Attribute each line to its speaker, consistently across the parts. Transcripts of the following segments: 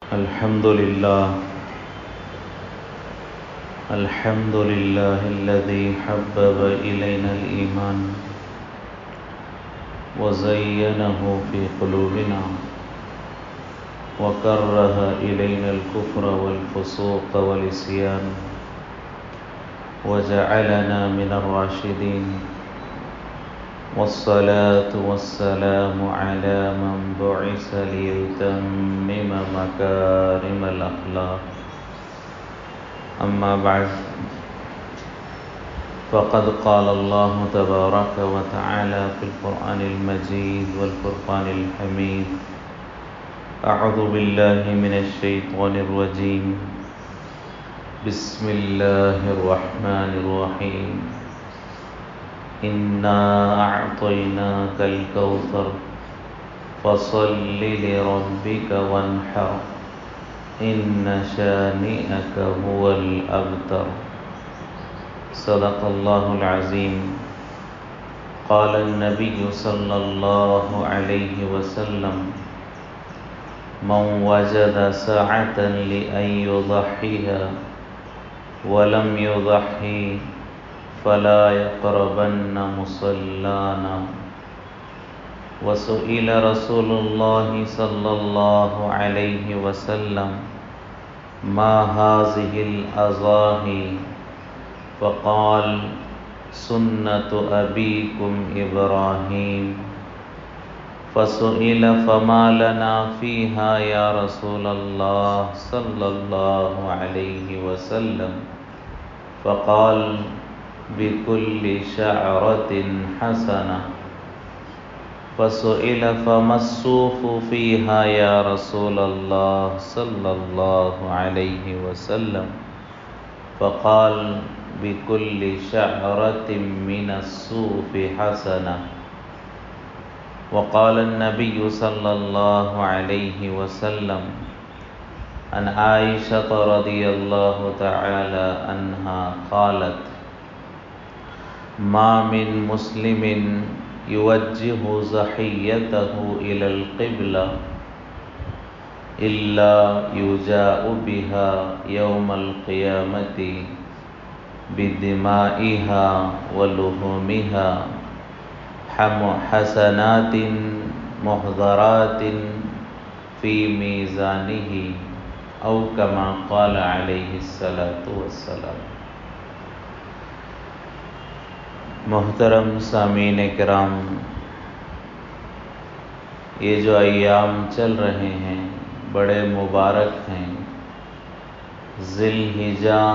Speaker 1: الحمد لله الذي حبب إلينا الإيمان وزينه في قلوبنا وكره إلينا الكفر والفسوق والعصيان وجعلنا من الراشدين، والصلاة والسلام على من بعث ليتمم مكارم الأخلاق. أما بعد، فقد قال الله تبارك وتعالى في القرآن المجيد والفرقان الحميد: أعوذ بالله من الشيطان الرجيم، بسم الله الرحمن الرحيم. إنا أعطيناك الكوثر فصل لربك وانحر إن شانئك هو الأبتر. صدق الله العظيم. قال النبي صلى الله عليه وسلم: من وجد سعة لأن يضحيها ولم يضحي فلا يقربن مصلانا. وسئل رسول الله صلى الله عليه وسلم: ما هذه الأضاحي؟ فقال: سنة أبيكم إبراهيم. فسئل: فما لنا فيها يا رسول الله صلى الله عليه وسلم؟ فقال: بكل شعرة حسنة. فسئل: فما الصوف فيها يا رسول الله صلى الله عليه وسلم؟ فقال: بكل شعرة من الصوف حسنة. وقال النبي صلى الله عليه وسلم عن عائشة رضي الله تعالى عنها قالت: ما من مسلم يوجه ضحيته إلى القبلة إلا يجاء بها يوم القيامة بدمائها ولحومها حسنات محضرات في ميزانه، أو كما قال عليه الصلاة والسلام. محترم سامعین کرام، یہ جو ایام چل رہے ہیں بڑے مبارک ہیں۔ ذی الحجہ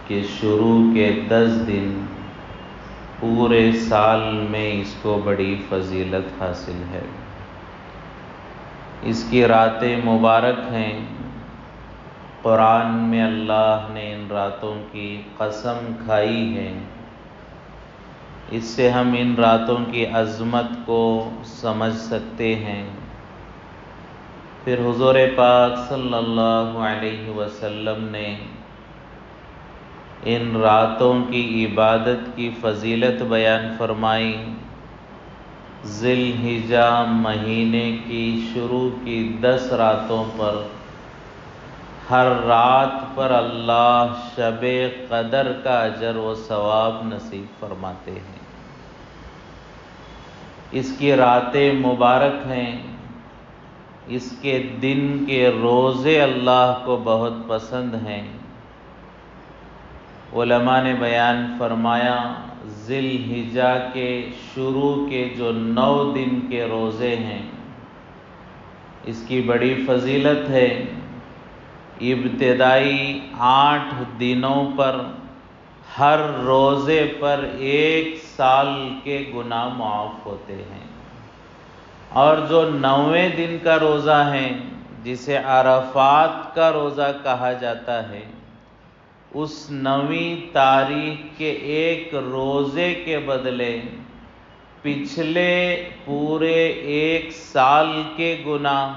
Speaker 1: کے شروع کے 10 دن پورے سال میں اس کو بڑی فضیلت حاصل ہے۔ اس کی راتیں مبارک ہیں۔ قرآن میں اللہ نے ان راتوں کی قسم کھائی ہے۔ اس سے ہم ان راتوں کی عظمت کو سمجھ سکتے ہیں۔ پھر حضور پاک صلی اللہ علیہ وسلم نے ان راتوں کی عبادت کی فضیلت بیان فرمائی۔ ذی الحجہ مہینے کی شروع کی 10 راتوں پر ہر رات پر اللہ شب قدر کا اجر و ثواب نصیب فرماتے ہیں۔ اس کی راتیں مبارک ہیں۔ اس کے دن کے روزے اللہ کو بہت پسند ہیں۔ علماء نے بیان فرمایا ذی الحجہ کے شروع کے جو 9 دن کے روزے ہیں اس کی بڑی فضیلت ہے۔ ابتدائی 8 دنوں پر ہر روزے پر 1 سال کے گناہ معاف ہوتے ہیں، اور جو 9ویں دن کا روزہ ہے جسے عرفات کا روزہ کہا جاتا ہے، اس 9ویں تاریخ کے 1 روزے کے بدلے پچھلے پورے 1 سال کے گناہ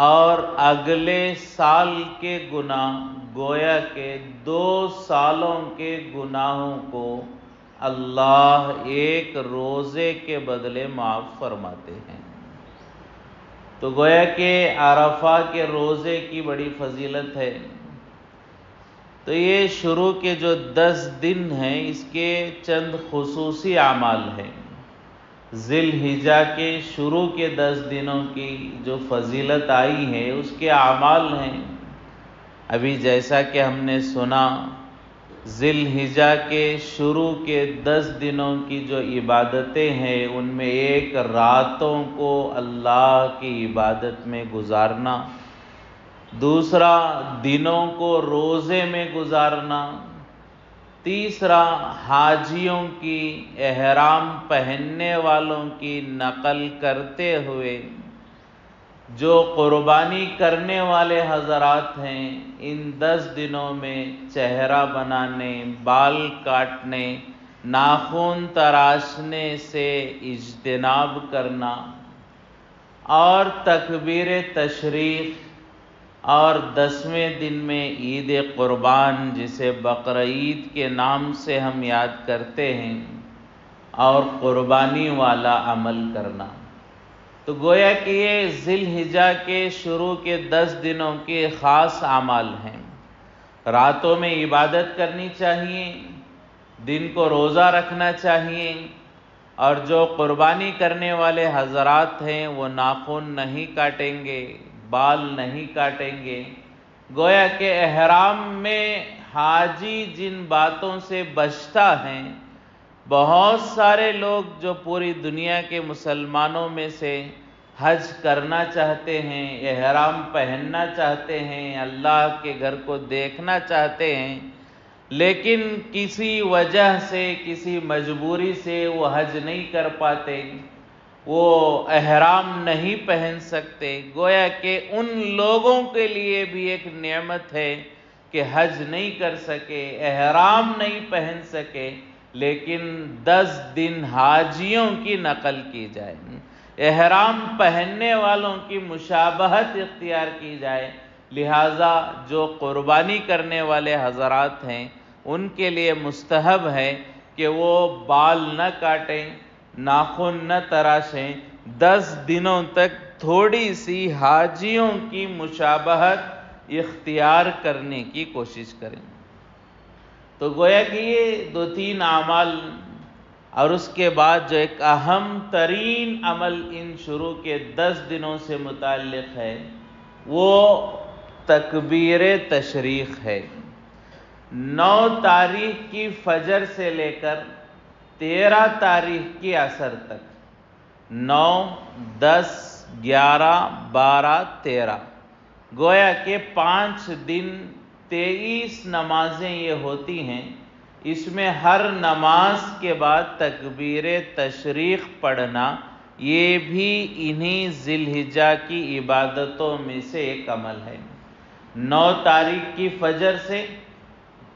Speaker 1: اور اگلے سال کے گناہ، گویا کہ 2 سالوں کے گناہوں کو اللہ 1 روزے کے بدلے معاف فرماتے ہیں۔ تو گویا کہ عرفہ کے روزے کی بڑی فضیلت ہے۔ تو یہ شروع کے جو 10 دن ہیں اس کے چند خصوصی اعمال ہیں۔ ذی الحجہ کے شروع کے 10 دنوں کی جو فضیلت آئی ہے اس کے اعمال ہیں۔ ابھی جیسا کہ ہم نے سنا، ذی الحجہ کے شروع کے 10 دنوں کی جو عبادتیں ہیں ان میں ایک راتوں کو اللہ کی عبادت میں گزارنا، دوسرا دنوں کو روزے میں گزارنا، تیسرا حاجیوں کی احرام پہننے والوں کی نقل کرتے ہوئے جو قربانی کرنے والے حضرات ہیں ان 10 دنوں میں چہرہ بنانے، بال کاٹنے، ناخن تراشنے سے اجتناب کرنا، اور تکبیر تشریق، اور 10ویں دن میں عید قربان جسے بقرعید کے نام سے ہم یاد کرتے ہیں، اور قربانی والا عمل کرنا۔ تو گویا کہ یہ ذی الحجہ کے شروع کے 10 دنوں کے خاص اعمال ہیں۔ راتوں میں عبادت کرنی چاہیے، دن کو روزہ رکھنا چاہیے، اور جو قربانی کرنے والے حضرات ہیں وہ ناخن نہیں کاٹیں گے، بال نہیں کاٹیں گے۔ گویا کہ احرام میں حاجی جن باتوں سے بچتا ہے، بہت سارے لوگ جو پوری دنیا کے مسلمانوں میں سے حج کرنا چاہتے ہیں، احرام پہننا چاہتے ہیں، اللہ کے گھر کو دیکھنا چاہتے ہیں، لیکن کسی وجہ سے، کسی مجبوری سے وہ حج نہیں کر پاتے، وہ احرام نہیں پہن سکتے۔ گویا کہ ان لوگوں کے لیے بھی ایک نعمت ہے کہ حج نہیں کر سکے، احرام نہیں پہن سکے، لیکن 10 دن حاجیوں کی نقل کی جائے، احرام پہننے والوں کی مشابہت اختیار کی جائے۔ لہٰذا جو قربانی کرنے والے حضرات ہیں ان کے لیے مستحب ہے کہ وہ بال نہ کاٹیں، ناخن نہ تراشیں، 10 دنوں تک تھوڑی سی حاجیوں کی مشابہت اختیار کرنے کی کوشش کریں۔ تو گویا کہ یہ 2-3 اعمال، اور اس کے بعد جو ایک اہم ترین عمل ان شروع کے 10 دنوں سے متعلق ہے وہ تکبیر تشریق ہے۔ 9 تاریخ کی فجر سے لے کر 13 تاریخ کی عصر تک، 9، 10، 11، 12، 13، گویا کہ 5 دن 23 نمازیں یہ ہوتی ہیں۔ اس میں ہر نماز کے بعد تکبیر تشریق پڑھنا یہ بھی انہی ذی الحجہ کی عبادتوں میں سے ایک عمل ہے۔ 9 تاریخ کی فجر سے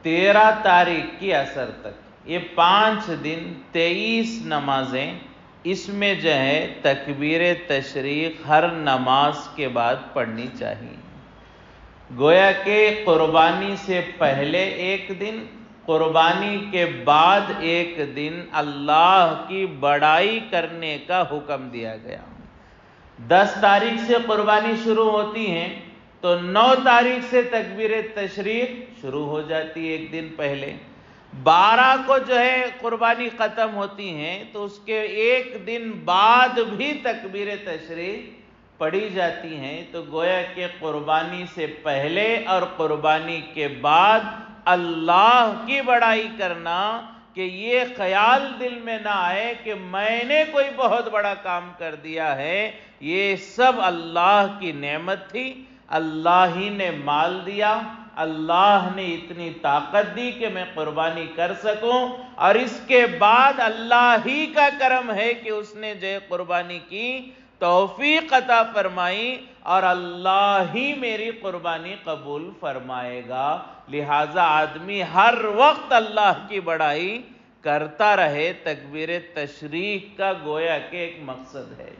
Speaker 1: 13 تاریخ کی عصر تک یہ 5 دن 23 نمازیں، اس میں جو ہے تکبیر تشریق ہر نماز کے بعد پڑھنی چاہیے۔ گویا کہ قربانی سے پہلے ایک دن، قربانی کے بعد ایک دن اللہ کی بڑائی کرنے کا حکم دیا گیا۔ 10 تاریخ سے قربانی شروع ہوتی ہیں تو 9 تاریخ سے تکبیر تشریق شروع ہو جاتی ہے ایک دن پہلے۔ 12 کو جو ہے قربانی ختم ہوتی ہیں تو اس کے ایک دن بعد بھی تکبیر تشریق پڑھی جاتی ہیں۔ تو گویا کہ قربانی سے پہلے اور قربانی کے بعد اللہ کی بڑائی کرنا، کہ یہ خیال دل میں نہ آئے کہ میں نے کوئی بہت بڑا کام کر دیا ہے، یہ سب اللہ کی نعمت تھی، اللہ ہی نے مال دیا، اللہ نے اتنی طاقت دی کہ میں قربانی کر سکوں، اور اس کے بعد اللہ ہی کا کرم ہے کہ اس نے جو قربانی کی توفیق عطا فرمائی، اور اللہ ہی میری قربانی قبول فرمائے گا۔ لہٰذا آدمی ہر وقت اللہ کی بڑائی کرتا رہے۔ تکبیر تشریق کا گویا کہ ایک مقصد ہے،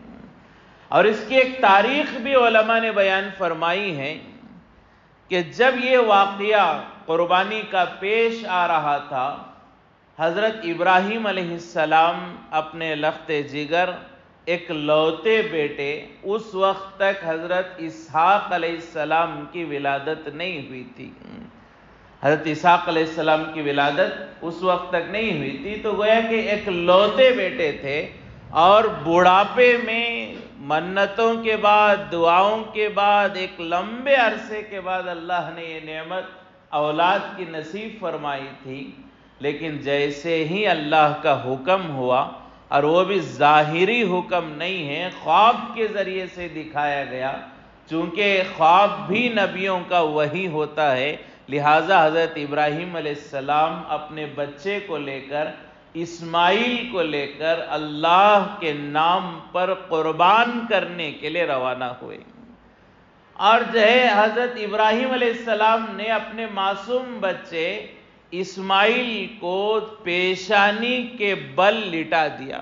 Speaker 1: اور اس کی ایک تاریخ بھی علماء نے بیان فرمائی ہے کہ جب یہ واقعہ قربانی کا پیش آ رہا تھا، حضرت ابراہیم علیہ السلام اپنے لخت جگر ایک لوتے بیٹے، اس وقت تک حضرت اسحاق علیہ السلام کی ولادت نہیں ہوئی تھی، حضرت اسحاق علیہ السلام کی ولادت اس وقت تک نہیں ہوئی تھی، تو گویا کہ ایک لوتے بیٹے تھے، اور بڑھاپے میں منتوں کے بعد، دعاؤں کے بعد، ایک لمبے عرصے کے بعد اللہ نے یہ نعمت اولاد کی نصیب فرمائی تھی۔ لیکن جیسے ہی اللہ کا حکم ہوا، اور وہ بھی ظاہری حکم نہیں ہے، خواب کے ذریعے سے دکھایا گیا، چونکہ خواب بھی نبیوں کا وحی ہوتا ہے، لہٰذا حضرت ابراہیم علیہ السلام اپنے بچے کو لے کر، اسماعیل کو لے کر اللہ کے نام پر قربان کرنے کے لیے روانہ ہوئے۔ اور جو ہے حضرت ابراہیم علیہ السلام نے اپنے معصوم بچے اسماعیل کو پیشانی کے بل لٹا دیا،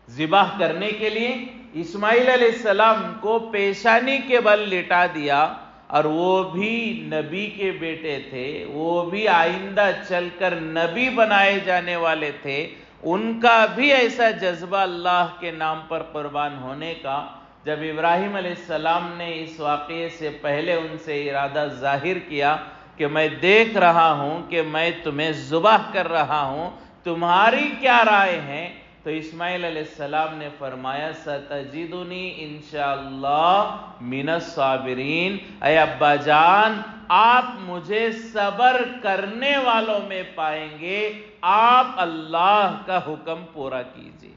Speaker 1: ذبح کرنے کے لیے اسماعیل علیہ السلام کو پیشانی کے بل لٹا دیا، اور وہ بھی نبی کے بیٹے تھے، وہ بھی آئندہ چل کر نبی بنائے جانے والے تھے، ان کا بھی ایسا جذبہ اللہ کے نام پر قربان ہونے کا۔ جب ابراہیم علیہ السلام نے اس واقعے سے پہلے ان سے ارادہ ظاہر کیا کہ میں دیکھ رہا ہوں کہ میں تمہیں ذبح کر رہا ہوں، تمہاری کیا رائے ہے؟ تو اسماعیل علیہ السلام نے فرمایا ستجدنی انشاءاللہ من الصابرین، اے ابا جان آپ مجھے صبر کرنے والوں میں پائیں گے، آپ اللہ کا حکم پورا کیجیے،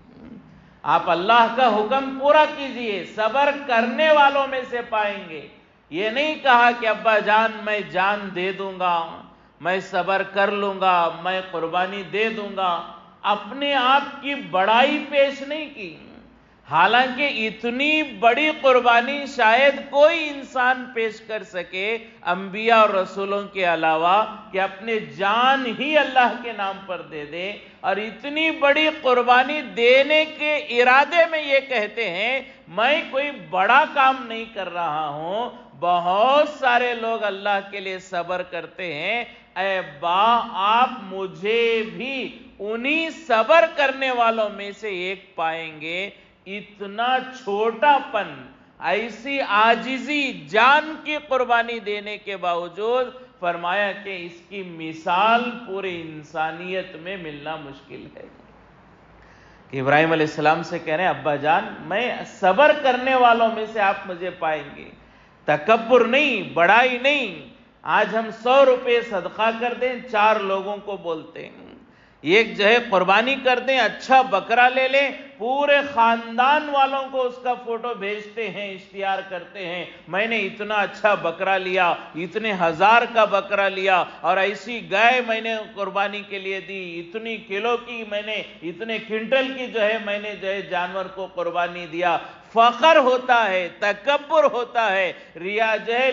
Speaker 1: آپ اللہ کا حکم پورا کیجیے، صبر کرنے والوں میں سے پائیں گے۔ یہ نہیں کہا کہ ابا جان میں جان دے دوں گا، میں صبر کر لوں گا، میں قربانی دے دوں گا، اپنے آپ کی بڑائی پیش نہیں کی۔ حالانکہ اتنی بڑی قربانی شاید کوئی انسان پیش کر سکے انبیاء اور رسولوں کے علاوہ، کہ اپنے جان ہی اللہ کے نام پر دے دے، اور اتنی بڑی قربانی دینے کے ارادے میں یہ کہتے ہیں میں کوئی بڑا کام نہیں کر رہا ہوں، بہت سارے لوگ اللہ کے لیے صبر کرتے ہیں، اے با آپ مجھے بھی انہی صبر کرنے والوں میں سے ایک پائیں گے۔ اتنا چھوٹا پن، ایسی عاجزی، جان کی قربانی دینے کے باوجود فرمایا کہ اس کی مثال پوری انسانیت میں ملنا مشکل ہے، کہ ابراہیم علیہ السلام سے کہہ رہے ہیں ابا جان میں صبر کرنے والوں میں سے آپ مجھے پائیں گے، تکبر نہیں، بڑائی نہیں۔ آج ہم 100 روپے صدقہ کر دیں، 4 لوگوں کو بولتے ہیں، ایک جو ہے قربانی کر دیں، اچھا بکرا لے لیں، پورے خاندان والوں کو اس کا فوٹو بھیجتے ہیں، اشتہار کرتے ہیں میں نے اتنا اچھا بکرا لیا، اتنے ہزار کا بکرا لیا، اور ایسی گائے میں نے قربانی کے لیے دی، اتنی کلو کی میں نے، اتنے کنٹل کی جو ہے میں نے جو ہے جانور کو قربانی دیا۔ فخر ہوتا ہے، تکبر ہوتا ہے، ریا جو ہے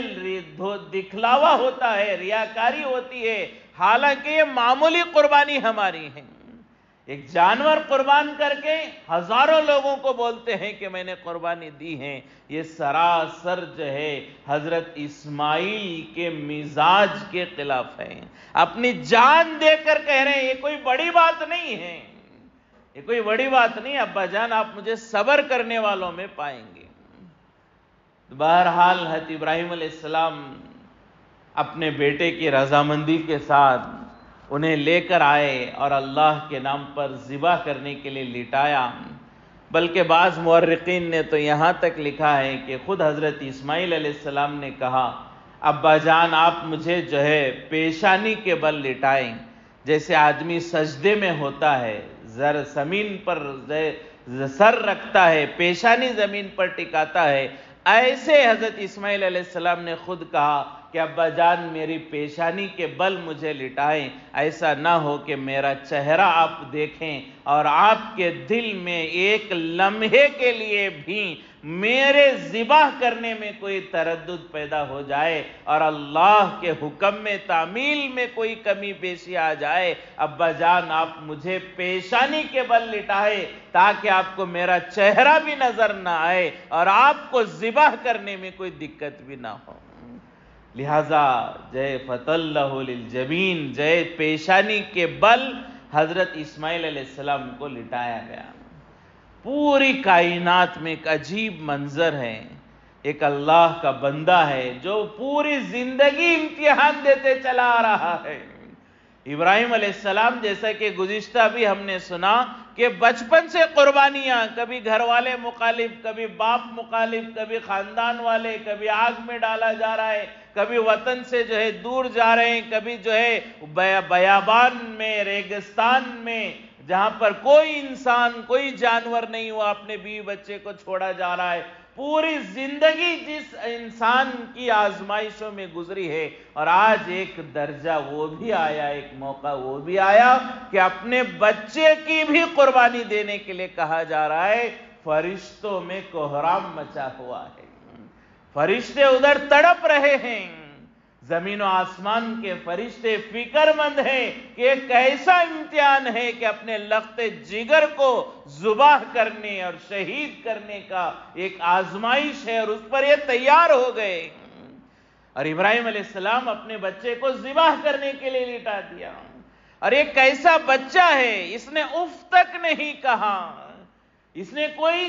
Speaker 1: دکھلاوا ہوتا ہے، ریاکاری ہوتی ہے، حالانکہ یہ معمولی قربانی ہماری ہے۔ ایک جانور قربان کر کے ہزاروں لوگوں کو بولتے ہیں کہ میں نے قربانی دی ہے، یہ سراسر جو ہے حضرت اسماعیل کے مزاج کے خلاف ہے، اپنی جان دے کر کہہ رہے ہیں یہ کوئی بڑی بات نہیں ہے، یہ کوئی بڑی بات نہیں، ابا جان آپ مجھے صبر کرنے والوں میں پائیں گے۔ بہرحال حضرت ابراہیم علیہ السلام اپنے بیٹے کی رضامندی کے ساتھ انہیں لے کر آئے اور اللہ کے نام پر ذبح کرنے کے لیے لٹایا، بلکہ بعض مورخین نے تو یہاں تک لکھا ہے کہ خود حضرت اسماعیل علیہ السلام نے کہا ابا جان آپ مجھے جو ہے پیشانی کے بل لٹائیں، جیسے آدمی سجدے میں ہوتا ہے، زمین پر سر رکھتا ہے، پیشانی زمین پر ٹکاتا ہے، ایسے حضرت اسماعیل علیہ السلام نے خود کہا کہ ابا جان میری پیشانی کے بل مجھے لٹائیں، ایسا نہ ہو کہ میرا چہرہ آپ دیکھیں اور آپ کے دل میں ایک لمحے کے لیے بھی میرے ذبح کرنے میں کوئی تردد پیدا ہو جائے اور اللہ کے حکم میں تعمیل میں کوئی کمی بیشی آ جائے۔ ابا جان آپ مجھے پیشانی کے بل لٹائے تاکہ آپ کو میرا چہرہ بھی نظر نہ آئے اور آپ کو ذبح کرنے میں کوئی دقت بھی نہ ہو۔ لہذا جے فَتَلَّهُ لِلْجَبِينِ، جے پیشانی کے بل حضرت اسماعیل علیہ السلام کو لٹایا گیا۔ پوری کائنات میں ایک عجیب منظر ہے، ایک اللہ کا بندہ ہے جو پوری زندگی امتحان دیتے چلا آ رہا ہے۔ ابراہیم علیہ السلام، جیسا کہ گزشتہ بھی ہم نے سنا کہ بچپن سے قربانیاں، کبھی گھر والے مخالف، کبھی باپ مخالف، کبھی خاندان والے، کبھی آگ میں ڈالا جا رہا ہے، کبھی وطن سے دور جا رہے ہیں، کبھی بیابان میں، ریگستان میں، جہاں پر کوئی انسان، کوئی جانور نہیں ہوا، اپنے بیوی بچے کو چھوڑا جا رہا ہے۔ پوری زندگی جس انسان کی آزمائشوں میں گزری ہے، اور آج ایک درجہ وہ بھی آیا، ایک موقع وہ بھی آیا کہ اپنے بچے کی بھی قربانی دینے کے لیے کہا جا رہا ہے۔ فرشتوں میں کوہرام مچا ہوا ہے، فرشتے ادھر تڑپ رہے ہیں، زمین و آسمان کے فرشتے فکر مند ہیں کہ ایک ایسا امتحان ہے کہ اپنے لخت جگر کو ذبح کرنے اور شہید کرنے کا ایک آزمائش ہے، اور اس پر یہ تیار ہو گئے۔ اور ابراہیم علیہ السلام اپنے بچے کو ذبح کرنے کے لیے لٹا دیا، اور ایک ایسا بچہ ہے، اس نے اف تک نہیں کہا، اس نے کوئی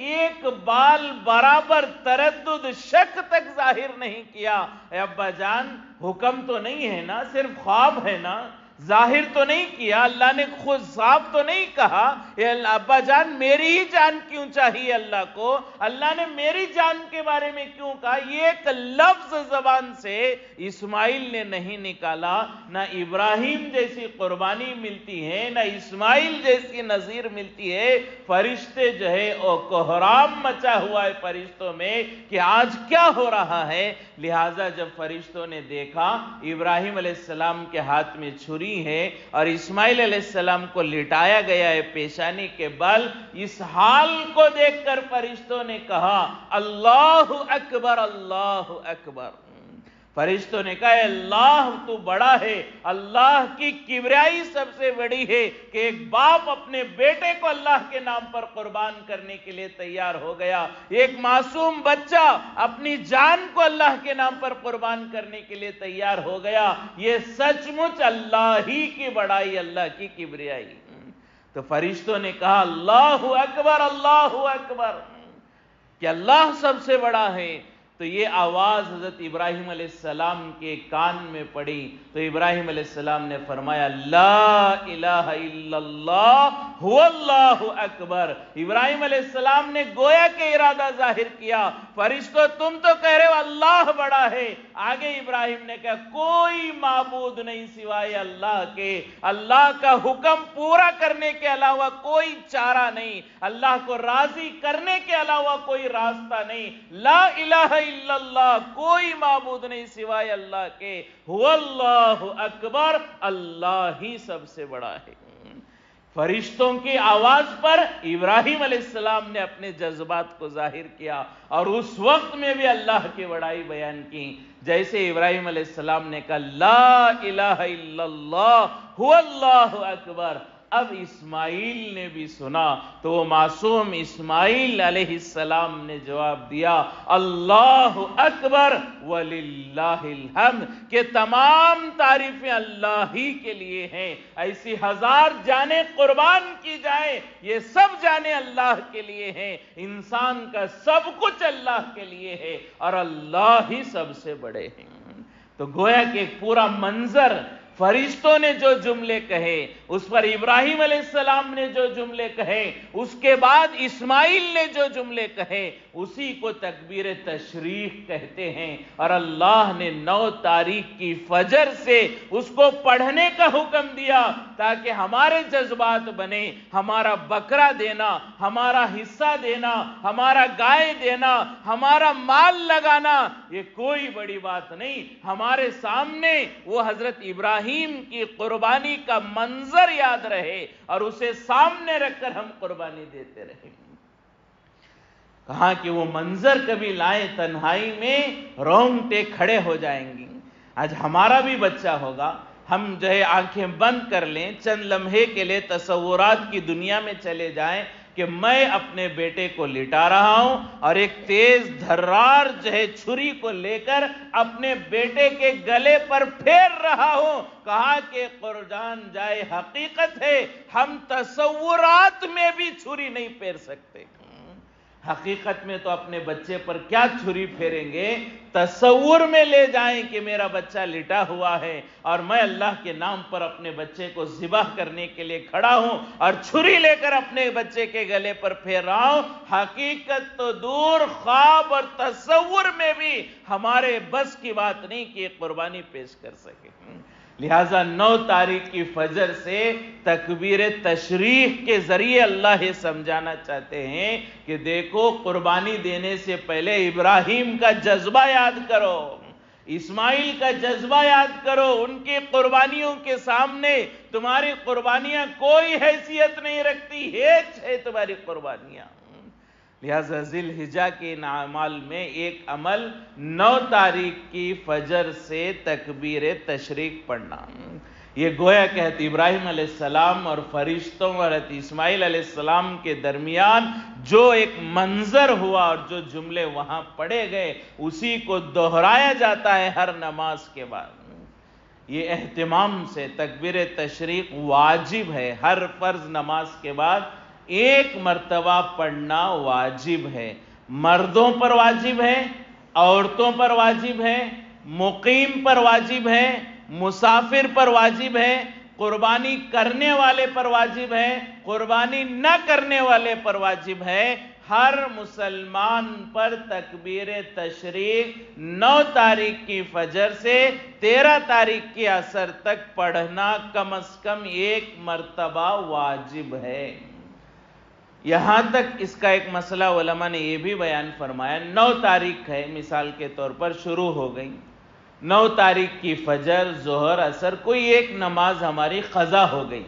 Speaker 1: ایک بال برابر تردد، شک تک ظاہر نہیں کیا۔ اے ابا جان، حکم تو نہیں ہے نا، صرف خواب ہے نا، ظاہر تو نہیں کیا، اللہ نے خود صاف تو نہیں کہا، اے ابا جان میری ہی جان کیوں چاہیے اللہ کو، اللہ نے میری جان کے بارے میں کیوں کہا؟ یہ ایک لفظ زبان سے اسماعیل نے نہیں نکالا۔ نہ ابراہیم جیسی قربانی ملتی ہے، نہ اسماعیل جیسی نظیر ملتی ہے۔ فرشتے کوہرام مچا ہوا ہے فرشتوں میں کہ آج کیا ہو رہا ہے۔ لہٰذا جب فرشتوں نے دیکھا ابراہیم علیہ السلام کے ہاتھ میں چھری ہے اور اسماعیل علیہ السلام کو لٹایا گیا ہے پیشانی کے بل، اس حال کو دیکھ کر فرشتوں نے کہا اللہ اکبر، اللہ اکبر۔ فرشتوں نے کہا اے اللہ تو بڑا ہے، اللہ کی کبریائی سب سے بڑی ہے کہ ایک باپ اپنے بیٹے کو اللہ کے نام پر قربان کرنے کے لیے تیار ہو گیا، ایک معصوم بچہ اپنی جان کو اللہ کے نام پر قربان کرنے کے لیے تیار ہو گیا۔ یہ سچ مچ اللہ ہی کی بڑائی، اللہ کی کبریائی۔ تو فرشتوں نے کہا اللہ اکبر، اللہ اکبر، کہ اللہ سب سے بڑا ہے۔ تو یہ آواز حضرت ابراہیم علیہ السلام کے کان میں پڑی تو ابراہیم علیہ السلام نے فرمایا لا الہ الا اللہ هو اللہ اکبر۔ ابراہیم علیہ السلام نے گویا کہ ارادہ ظاہر کیا، فرشتوں تم تو کہہ رہے ہو اللہ بڑا ہے، آگے ابراہیم نے کہا کوئی معبود نہیں سوائے اللہ کے، اللہ کا حکم پورا کرنے کے علاوہ کوئی چارہ نہیں، اللہ کو راضی کرنے کے علاوہ کوئی راستہ نہیں، لا الہ الا اللہ، کوئی معبود نہیں سوائے اللہ کے، هو اللہ اکبر، اللہ ہی سب سے بڑا ہے۔ فرشتوں کی آواز پر ابراہیم علیہ السلام نے اپنے جذبات کو ظاہر کیا اور اس وقت میں بھی اللہ کی بڑائی بیان کی، جیسے ابراہیم علیہ السلام نے کہا لا الہ الا اللہ هو اللہ اکبر۔ اب اسماعیل نے بھی سنا تو وہ معصوم اسماعیل علیہ السلام نے جواب دیا اللہ اکبر وللہ الحمد، کہ تمام تعریفیں اللہ ہی کے لیے ہیں، ایسی ہزار جانیں قربان کی جائیں، یہ سب جانیں اللہ کے لیے ہیں، انسان کا سب کچھ اللہ کے لیے ہے اور اللہ ہی سب سے بڑے ہیں۔ تو گویا کہ ایک پورا منظر، فرشتوں نے جو جملے کہے، اس پر ابراہیم علیہ السلام نے جو جملے کہے، اس کے بعد اسماعیل نے جو جملے کہے، اسی کو تکبیر تشریق کہتے ہیں۔ اور اللہ نے 9 تاریخ کی فجر سے اس کو پڑھنے کا حکم دیا تاکہ ہمارے جذبات بنے، ہمارا بکرا دینا، ہمارا حصہ دینا، ہمارا گائے دینا، ہمارا مال لگانا یہ کوئی بڑی بات نہیں، ہمارے سامنے وہ حضرت ابراہیم کی قربانی کا منظر یاد رہے اور اسے سامنے رکھ کر ہم قربانی دیتے رہیں۔ کہا کہ وہ منظر کبھی لائیں تنہائی میں رونگٹے کھڑے ہو جائیں گی۔ آج ہمارا بھی بچہ ہوگا، ہم آنکھیں بند کر لیں، چند لمحے کے لیے تصورات کی دنیا میں چلے جائیں کہ میں اپنے بیٹے کو لٹا رہا ہوں اور ایک تیز دھرار چھری کو لے کر اپنے بیٹے کے گلے پر پھیر رہا ہوں۔ کہا کہ قربان جائے حقیقت ہے، ہم تصورات میں بھی چھری نہیں پھیر سکتے، حقیقت میں تو اپنے بچے پر کیا چھری پھیریں گے، تصور میں لے جائیں کہ میرا بچہ لٹا ہوا ہے اور میں اللہ کے نام پر اپنے بچے کو ذبح کرنے کے لیے کھڑا ہوں اور چھری لے کر اپنے بچے کے گلے پر پھیر رہا ہوں۔ حقیقت تو دور، خواب اور تصور میں بھی ہمارے بس کی بات نہیں کہ یہ قربانی پیش کر سکے۔ لہٰذا 9 تاریخ کی فجر سے تکبیر تشریق کے ذریعے اللہ یہ سمجھانا چاہتے ہیں کہ دیکھو، قربانی دینے سے پہلے ابراہیم کا جذبہ یاد کرو، اسماعیل کا جذبہ یاد کرو، ان کی قربانیوں کے سامنے تمہاری قربانیاں کوئی حیثیت نہیں رکھتی، ہیچ ہے تمہاری قربانیاں۔ لہذا ذی الحجہ کے ان اعمال میں ایک عمل 9 تاریخ کی فجر سے تکبیر تشریق پڑھنا، یہ گویا کہ حضرت ابراہیم علیہ السلام اور فرشتوں اور حضرت اسماعیل علیہ السلام کے درمیان جو ایک منظر ہوا اور جو جملے وہاں پڑھے گئے اسی کو دہرایا جاتا ہے ہر نماز کے بعد۔ یہ اہتمام سے تکبیر تشریق واجب ہے، ہر فرض نماز کے بعد ایک مرتبہ پڑھنا واجب ہے، مردوں پر واجب ہے، عورتوں پر واجب ہے، مقیم پر واجب ہے، مسافر پر واجب ہے، قربانی کرنے والے پر واجب ہے، قربانی نہ کرنے والے پر واجب ہے۔ ہر مسلمان پر تکبیر تشریق 9 تاریخ کی فجر سے 13 تاریخ کی عصر تک پڑھنا کم از کم ایک مرتبہ واجب ہے۔ یہاں تک اس کا ایک مسئلہ علماء نے یہ بھی بیان فرمایا، 9 تاریخ ہے مثال کے طور پر شروع ہو گئی، 9 تاریخ کی فجر، ظہر، عصر، کوئی ایک نماز ہماری قضا ہو گئی،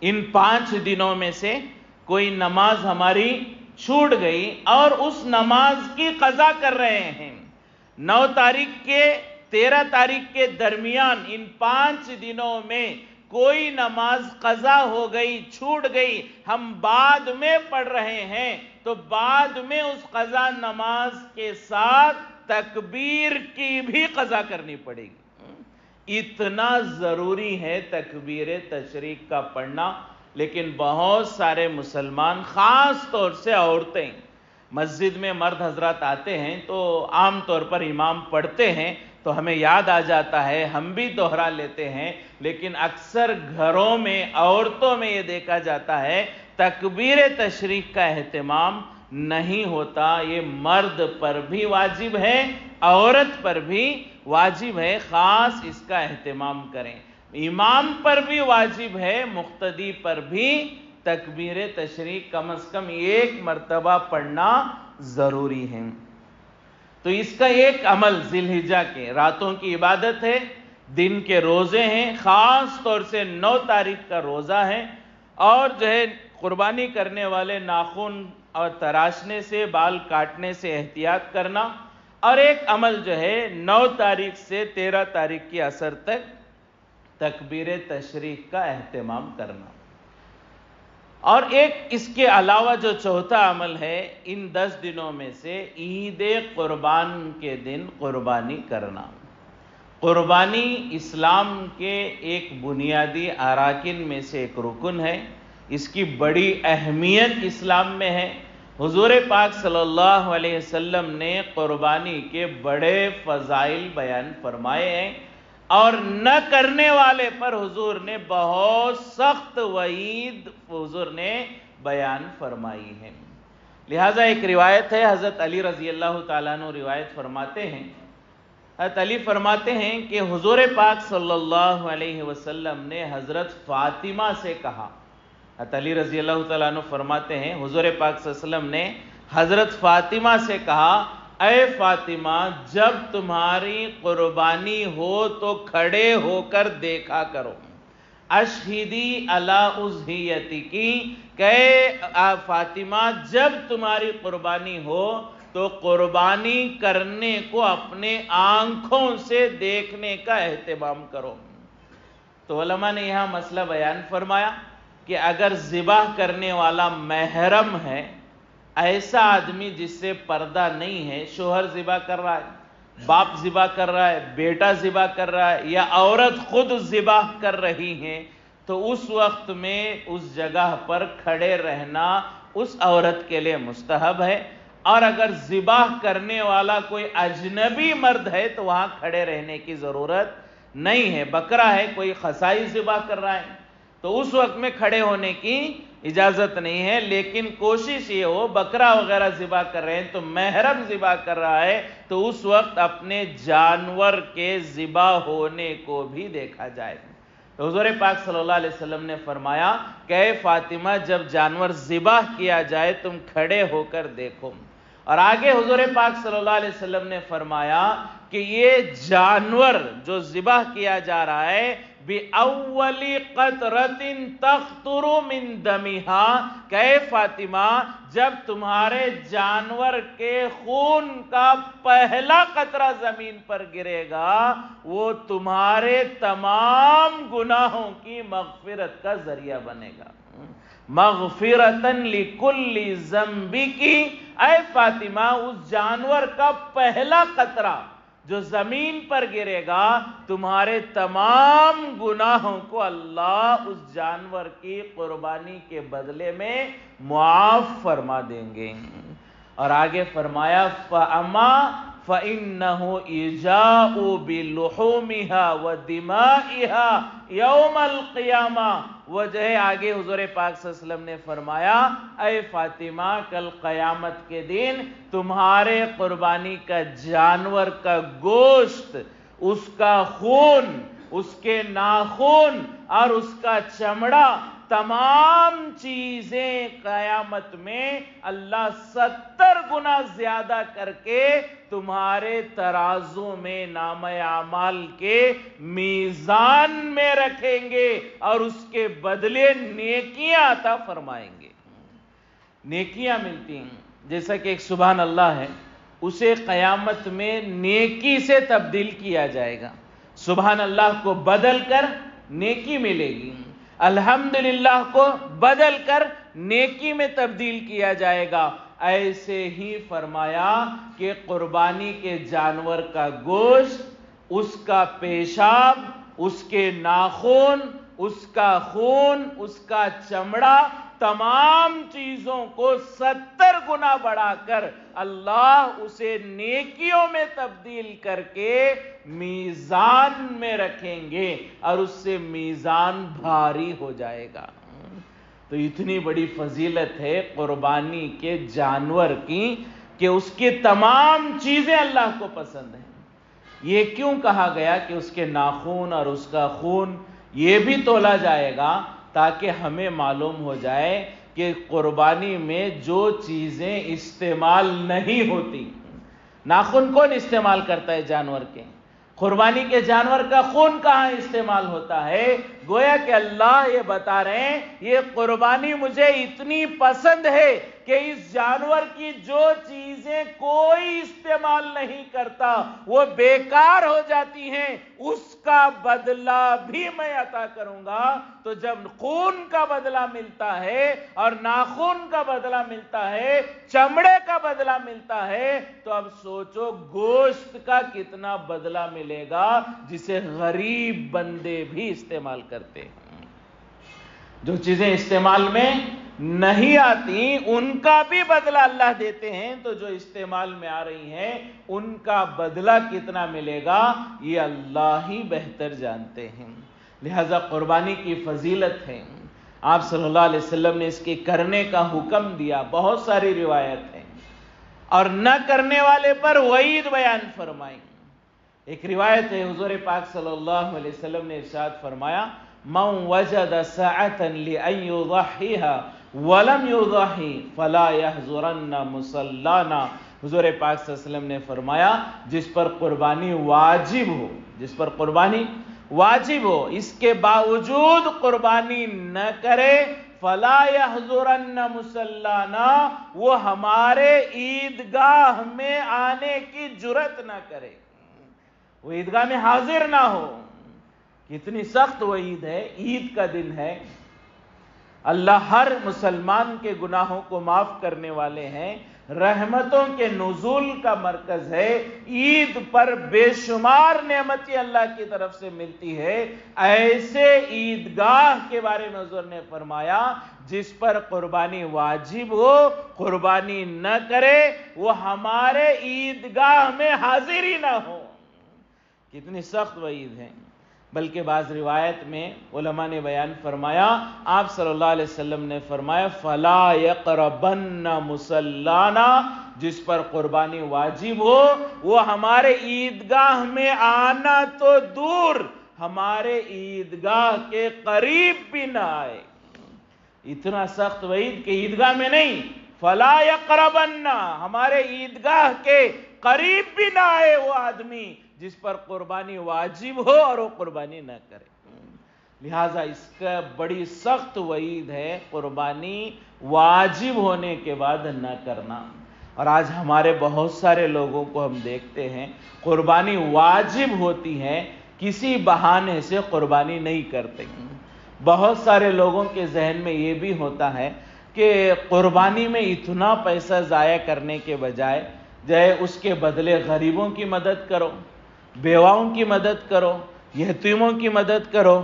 Speaker 1: ان 5 دنوں میں سے کوئی نماز ہماری چھوٹ گئی اور اس نماز کی قضا کر رہے ہیں، 9 تاریخ کے 13 تاریخ کے درمیان ان 5 دنوں میں کوئی نماز قضا ہو گئی، چھوٹ گئی، ہم بعد میں پڑھ رہے ہیں تو بعد میں اس قضا نماز کے ساتھ تکبیر کی بھی قضا کرنی پڑے گی۔ اتنا ضروری ہے تکبیر تشریق کا پڑھنا، لیکن بہت سارے مسلمان، خاص طور سے عورتیں، مسجد میں مرد حضرات آتے ہیں تو عام طور پر امام پڑھتے ہیں تو ہمیں یاد آ جاتا ہے، ہم بھی دوہرا لیتے ہیں، لیکن اکثر گھروں میں عورتوں میں یہ دیکھا جاتا ہے تکبیر تشریق کا اہتمام نہیں ہوتا۔ یہ مرد پر بھی واجب ہے، عورت پر بھی واجب ہے، خاص اس کا اہتمام کریں۔ امام پر بھی واجب ہے، مقتدی پر بھی تکبیر تشریق کم از کم ایک مرتبہ پڑھنا ضروری ہے۔ تو اس کا ایک عمل ذی الحجہ کے راتوں کی عبادت ہے، دن کے روزے ہیں، خاص طور سے 9 تاریخ کا روزہ ہے، اور قربانی کرنے والے ناخن اور تراشنے سے، بال کاٹنے سے احتیاط کرنا، اور ایک عمل 9 تاریخ سے 13 تاریخ کی عصر تک تکبیر تشریق کا اہتمام کرنا۔ اور ایک اس کے علاوہ جو چوتھا عمل ہے، ان 10 دنوں میں سے عید قربان کے دن قربانی کرنا۔ قربانی اسلام کے ایک بنیادی اراکین میں سے ایک رکن ہے، اس کی بڑی اہمیت اسلام میں ہے۔ حضور پاک صلی اللہ علیہ وسلم نے قربانی کے بڑے فضائل بیان فرمائے ہیں، اور نہ کرنے والے پر حضور نے بہت سخت وعید حضور نے بیان فرمائی ہے۔ لہٰذا ایک روایت ہے، حضرت علی رضی اللہ تعالیٰ عنہ روایت فرماتے ہیں، حضرت علی فرماتے ہیں کہ حضور پاک صلی اللہ علیہ وسلم نے حضرت فاطمہ سے کہا، حضرت علی رضی اللہ تعالیٰ عنہ فرماتے ہیں حضور پاک صلی اللہ علیہ وسلم نے حضرت فاطمہ سے کہا، اے فاطمہ، جب تمہاری قربانی ہو تو کھڑے ہو کر دیکھا کرو، اشہدی علی اضحیتکی، کہ فاطمہ جب تمہاری قربانی ہو تو قربانی کرنے کو اپنے آنکھوں سے دیکھنے کا اہتمام کرو۔ تو علماء نے یہاں مسئلہ بیان فرمایا کہ اگر ذبح کرنے والا محرم ہے، ایسا آدمی جس سے پردہ نہیں ہے، شوہر ذبح کر رہا ہے، باپ ذبح کر رہا ہے، بیٹا ذبح کر رہا ہے، یا عورت خود ذبح کر رہی ہے، تو اس وقت میں اس جگہ پر کھڑے رہنا اس عورت کے لیے مستحب ہے۔ اور اگر ذبح کرنے والا کوئی اجنبی مرد ہے تو وہاں کھڑے رہنے کی ضرورت نہیں ہے۔ بکرا ہے، کوئی قصائی ذبح کر رہا ہے تو اس وقت میں کھڑے ہونے کی اجازت نہیں ہے، لیکن کوشش یہ ہو، بکرا وغیرہ ذبح کر رہے ہیں تو محرم ذبح کر رہا ہے تو اس وقت اپنے جانور کے ذبح ہونے کو بھی دیکھا جائے۔ تو حضور پاک صلی اللہ علیہ وسلم نے فرمایا کہ اے فاطمہ، جب جانور ذبح کیا جائے تم کھڑے ہو کر دیکھو۔ اور آگے حضور پاک صلی اللہ علیہ وسلم نے فرمایا کہ یہ جانور جو ذبح کیا جا رہا ہے بِأَوَّلِ قَطْرَةٍ تَقْطُرُ مِن دَمِهَا، کہ اے فاطمہ، جب تمہارے جانور کے خون کا پہلا قطرہ زمین پر گرے گا وہ تمہارے تمام گناہوں کی مغفرت کا ذریعہ بنے گا۔ مغفرتن لکل ذنبکی، اے فاطمہ اس جانور کا پہلا قطرہ جو زمین پر گرے گا تمہارے تمام گناہوں کو اللہ اس جانور کی قربانی کے بدلے میں معاف فرما دیں گے۔ اور آگے فرمایا فَأَمَا فَإِنَّهُ إِجَاءُ بِلُحُومِهَا وَدِمَائِهَا يَوْمَ الْقِيَامَةِ، وجہ آگے حضور پاک صلی اللہ علیہ وسلم نے فرمایا اے فاطمہ، کل قیامت کے دن تمہارے قربانی کا جانور کا گوشت، اس کا خون، اس کے ناخن اور اس کا چمڑا، تمام چیزیں قیامت میں اللہ 70 گنا زیادہ کر کے تمہارے ترازو میں نامہ اعمال کے میزان میں رکھیں گے اور اس کے بدلے نیکیاں عطا فرمائیں گے۔ نیکیاں ملتی ہیں، جیسا کہ ایک سبحان اللہ ہے، اسے قیامت میں نیکی سے تبدیل کیا جائے گا۔ سبحان اللہ کو بدل کر نیکی ملے گی، الحمدللہ کو بدل کر نیکی میں تبدیل کیا جائے گا۔ ایسے ہی فرمایا کہ قربانی کے جانور کا گوشت، اس کا پیشاب، اس کے ناخن، اس کا خون، اس کا چمڑا، تمام چیزوں کو 70 گنا بڑھا کر اللہ اسے نیکیوں میں تبدیل کر کے میزان میں رکھیں گے اور اس سے میزان بھاری ہو جائے گا۔ تو اتنی بڑی فضیلت ہے قربانی کے جانور کی کہ اس کی تمام چیزیں اللہ کو پسند ہیں۔ یہ کیوں کہا گیا کہ اس کے ناخن اور اس کا خون یہ بھی تولا جائے گا تاکہ ہمیں معلوم ہو جائے کہ قربانی میں جو چیزیں استعمال نہیں ہوتی، ناخن کون استعمال کرتا ہے جانور کے؟ قربانی کے جانور کا خون کہاں استعمال ہوتا ہے؟ گویا کہ اللہ یہ بتا رہے ہیں یہ قربانی مجھے اتنی پسند ہے کہ اس جانور کی جو چیزیں کوئی استعمال نہیں کرتا وہ بیکار ہو جاتی ہیں، اس کا بدلہ بھی میں عطا کروں گا۔ تو جب خون کا بدلہ ملتا ہے اور ناخن کا بدلہ ملتا ہے، چمڑے کا بدلہ ملتا ہے، تو اب سوچو گوشت کا کتنا بدلہ ملے گا جسے غریب بندے بھی استعمال کرتے ہیں۔ جو چیزیں استعمال میں نہیں آتی ان کا بھی بدلہ اللہ دیتے ہیں، تو جو استعمال میں آ رہی ہیں ان کا بدلہ کتنا ملے گا یہ اللہ ہی بہتر جانتے ہیں۔ لہذا قربانی کی فضیلت ہے، آپ صلی اللہ علیہ وسلم نے اس کے کرنے کا حکم دیا، بہت ساری روایت ہیں، اور نہ کرنے والے پر وعید بیان فرمائی۔ ایک روایت ہے حضور پاک صلی اللہ علیہ وسلم نے ارشاد فرمایا من وجد سعة لأن يضحيها ولم يضحي فلا يحضرن مصلانا، حضور پاک صلی اللہ علیہ وسلم نے فرمایا جس پر قربانی واجب ہو، جس پر قربانی واجب ہو، اس کے باوجود قربانی نہ کرے، فلا يحضرن مصلانا، وہ ہمارے عیدگاہ میں آنے کی جرت نہ کرے، وہ عیدگاہ میں حاضر نہ ہو۔ کتنی سخت وہ عید ہے، عید کا دن ہے، اللہ ہر مسلمان کے گناہوں کو معاف کرنے والے ہیں، رحمتوں کے نزول کا مرکز ہے، عید پر بے شمار نعمتیں اللہ کی طرف سے ملتی ہے۔ ایسے عیدگاہ کے بارے میں حضور نے فرمایا جس پر قربانی واجب ہو، قربانی نہ کرے وہ ہمارے عیدگاہ میں حاضر ہی نہ ہو۔ کتنی سخت وعید ہے۔ بلکہ بعض روایت میں علماء نے بیان فرمایا، آپ صلی اللہ علیہ وسلم نے فرمایا فَلَا يَقْرَبَنَّ مُصَلَّانَا، جس پر قربانی واجب ہو وہ ہمارے عیدگاہ میں آنا تو دور، ہمارے عیدگاہ کے قریب بھی نہ آئے۔ اتنا سخت وعید کہ عیدگاہ میں نہیں، فَلَا يَقْرَبَنَّ، ہمارے عیدگاہ کے قریب بھی نہ آئے وہ آدمی جس پر قربانی واجب ہو اور وہ قربانی نہ کرے۔ لہٰذا اس کا بڑی سخت وعید ہے قربانی واجب ہونے کے بعد نہ کرنا۔ اور آج ہمارے بہت سارے لوگوں کو ہم دیکھتے ہیں قربانی واجب ہوتی ہے، کسی بہانے سے قربانی نہیں کرتے۔ بہت سارے لوگوں کے ذہن میں یہ بھی ہوتا ہے کہ قربانی میں اتنا پیسہ ضائع کرنے کے بجائے اس کے بدلے غریبوں کی مدد کرو، بیواؤں کی مدد کرو، یتیموں کی مدد کرو،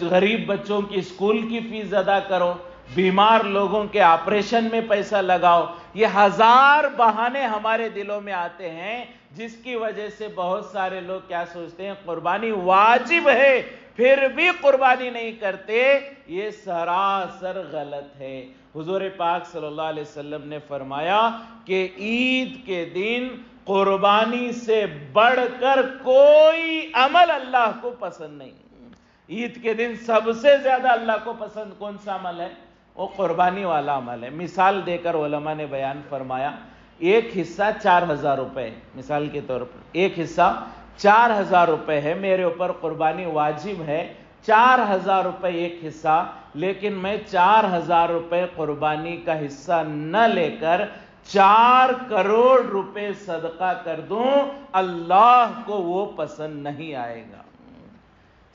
Speaker 1: غریب بچوں کی اسکول کی فیس ادا کرو، بیمار لوگوں کے آپریشن میں پیسہ لگاؤ۔ یہ ہزار بہانے ہمارے دلوں میں آتے ہیں جس کی وجہ سے بہت سارے لوگ کیا سوچتے ہیں قربانی واجب ہے پھر بھی قربانی نہیں کرتے۔ یہ سراسر غلط ہے۔ حضور پاک صلی اللہ علیہ وسلم نے فرمایا کہ عید کے دن قربانی سے بڑھ کر کوئی عمل اللہ کو پسند نہیں۔ عید کے دن سب سے زیادہ اللہ کو پسند کون سا عمل ہے؟ وہ قربانی والا عمل ہے۔ مثال دے کر علماء نے بیان فرمایا ایک حصہ 4000 روپے، مثال کے طور پر ایک حصہ 4000 روپے ہے، میرے اوپر قربانی واجب ہے 4000 روپے ایک حصہ، لیکن میں 4000 روپے قربانی کا حصہ نہ لے کر 4 کروڑ روپے صدقہ کر دوں، اللہ کو وہ پسند نہیں آئے گا۔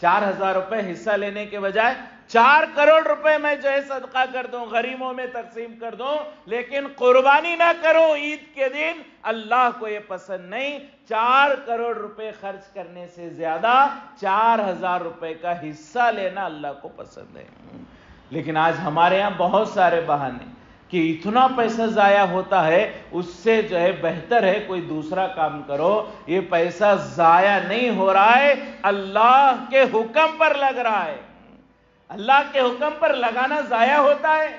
Speaker 1: 4000 روپے حصہ لینے کے بجائے 4 کروڑ روپے میں جو ہے صدقہ کر دوں، غریبوں میں تقسیم کر دوں، لیکن قربانی نہ کروں عید کے دن، اللہ کو یہ پسند نہیں۔ 4 کروڑ روپے خرچ کرنے سے زیادہ 4000 روپے کا حصہ لینا اللہ کو پسند ہے۔ لیکن آج ہمارے ہاں بہت سارے بہانے کہ اتنا پیسہ ضائع ہوتا ہے، اس سے جو ہے بہتر ہے کوئی دوسرا کام کرو۔ یہ پیسہ ضائع نہیں ہو رہا ہے، اللہ کے حکم پر لگ رہا ہے۔ اللہ کے حکم پر لگانا ضائع ہوتا ہے؟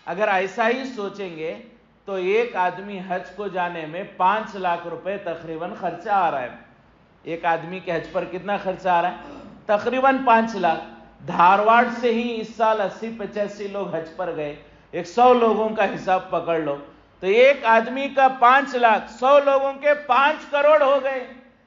Speaker 1: اگر ایسا ہی سوچیں گے تو ایک آدمی حج کو جانے میں 5 لاکھ روپے تقریباً خرچہ آ رہا ہے۔ ایک آدمی کے حج پر کتنا خرچہ آ رہا ہے؟ تقریباً 5 لاکھ۔ دھارواڑ سے ہی اس سال 80-85 لوگ حج پر گئے، 100 لوگوں کا حساب پکڑ لو تو ایک آدمی کا 5 لاکھ، 100 لوگوں کے 5 کروڑ ہو گئے۔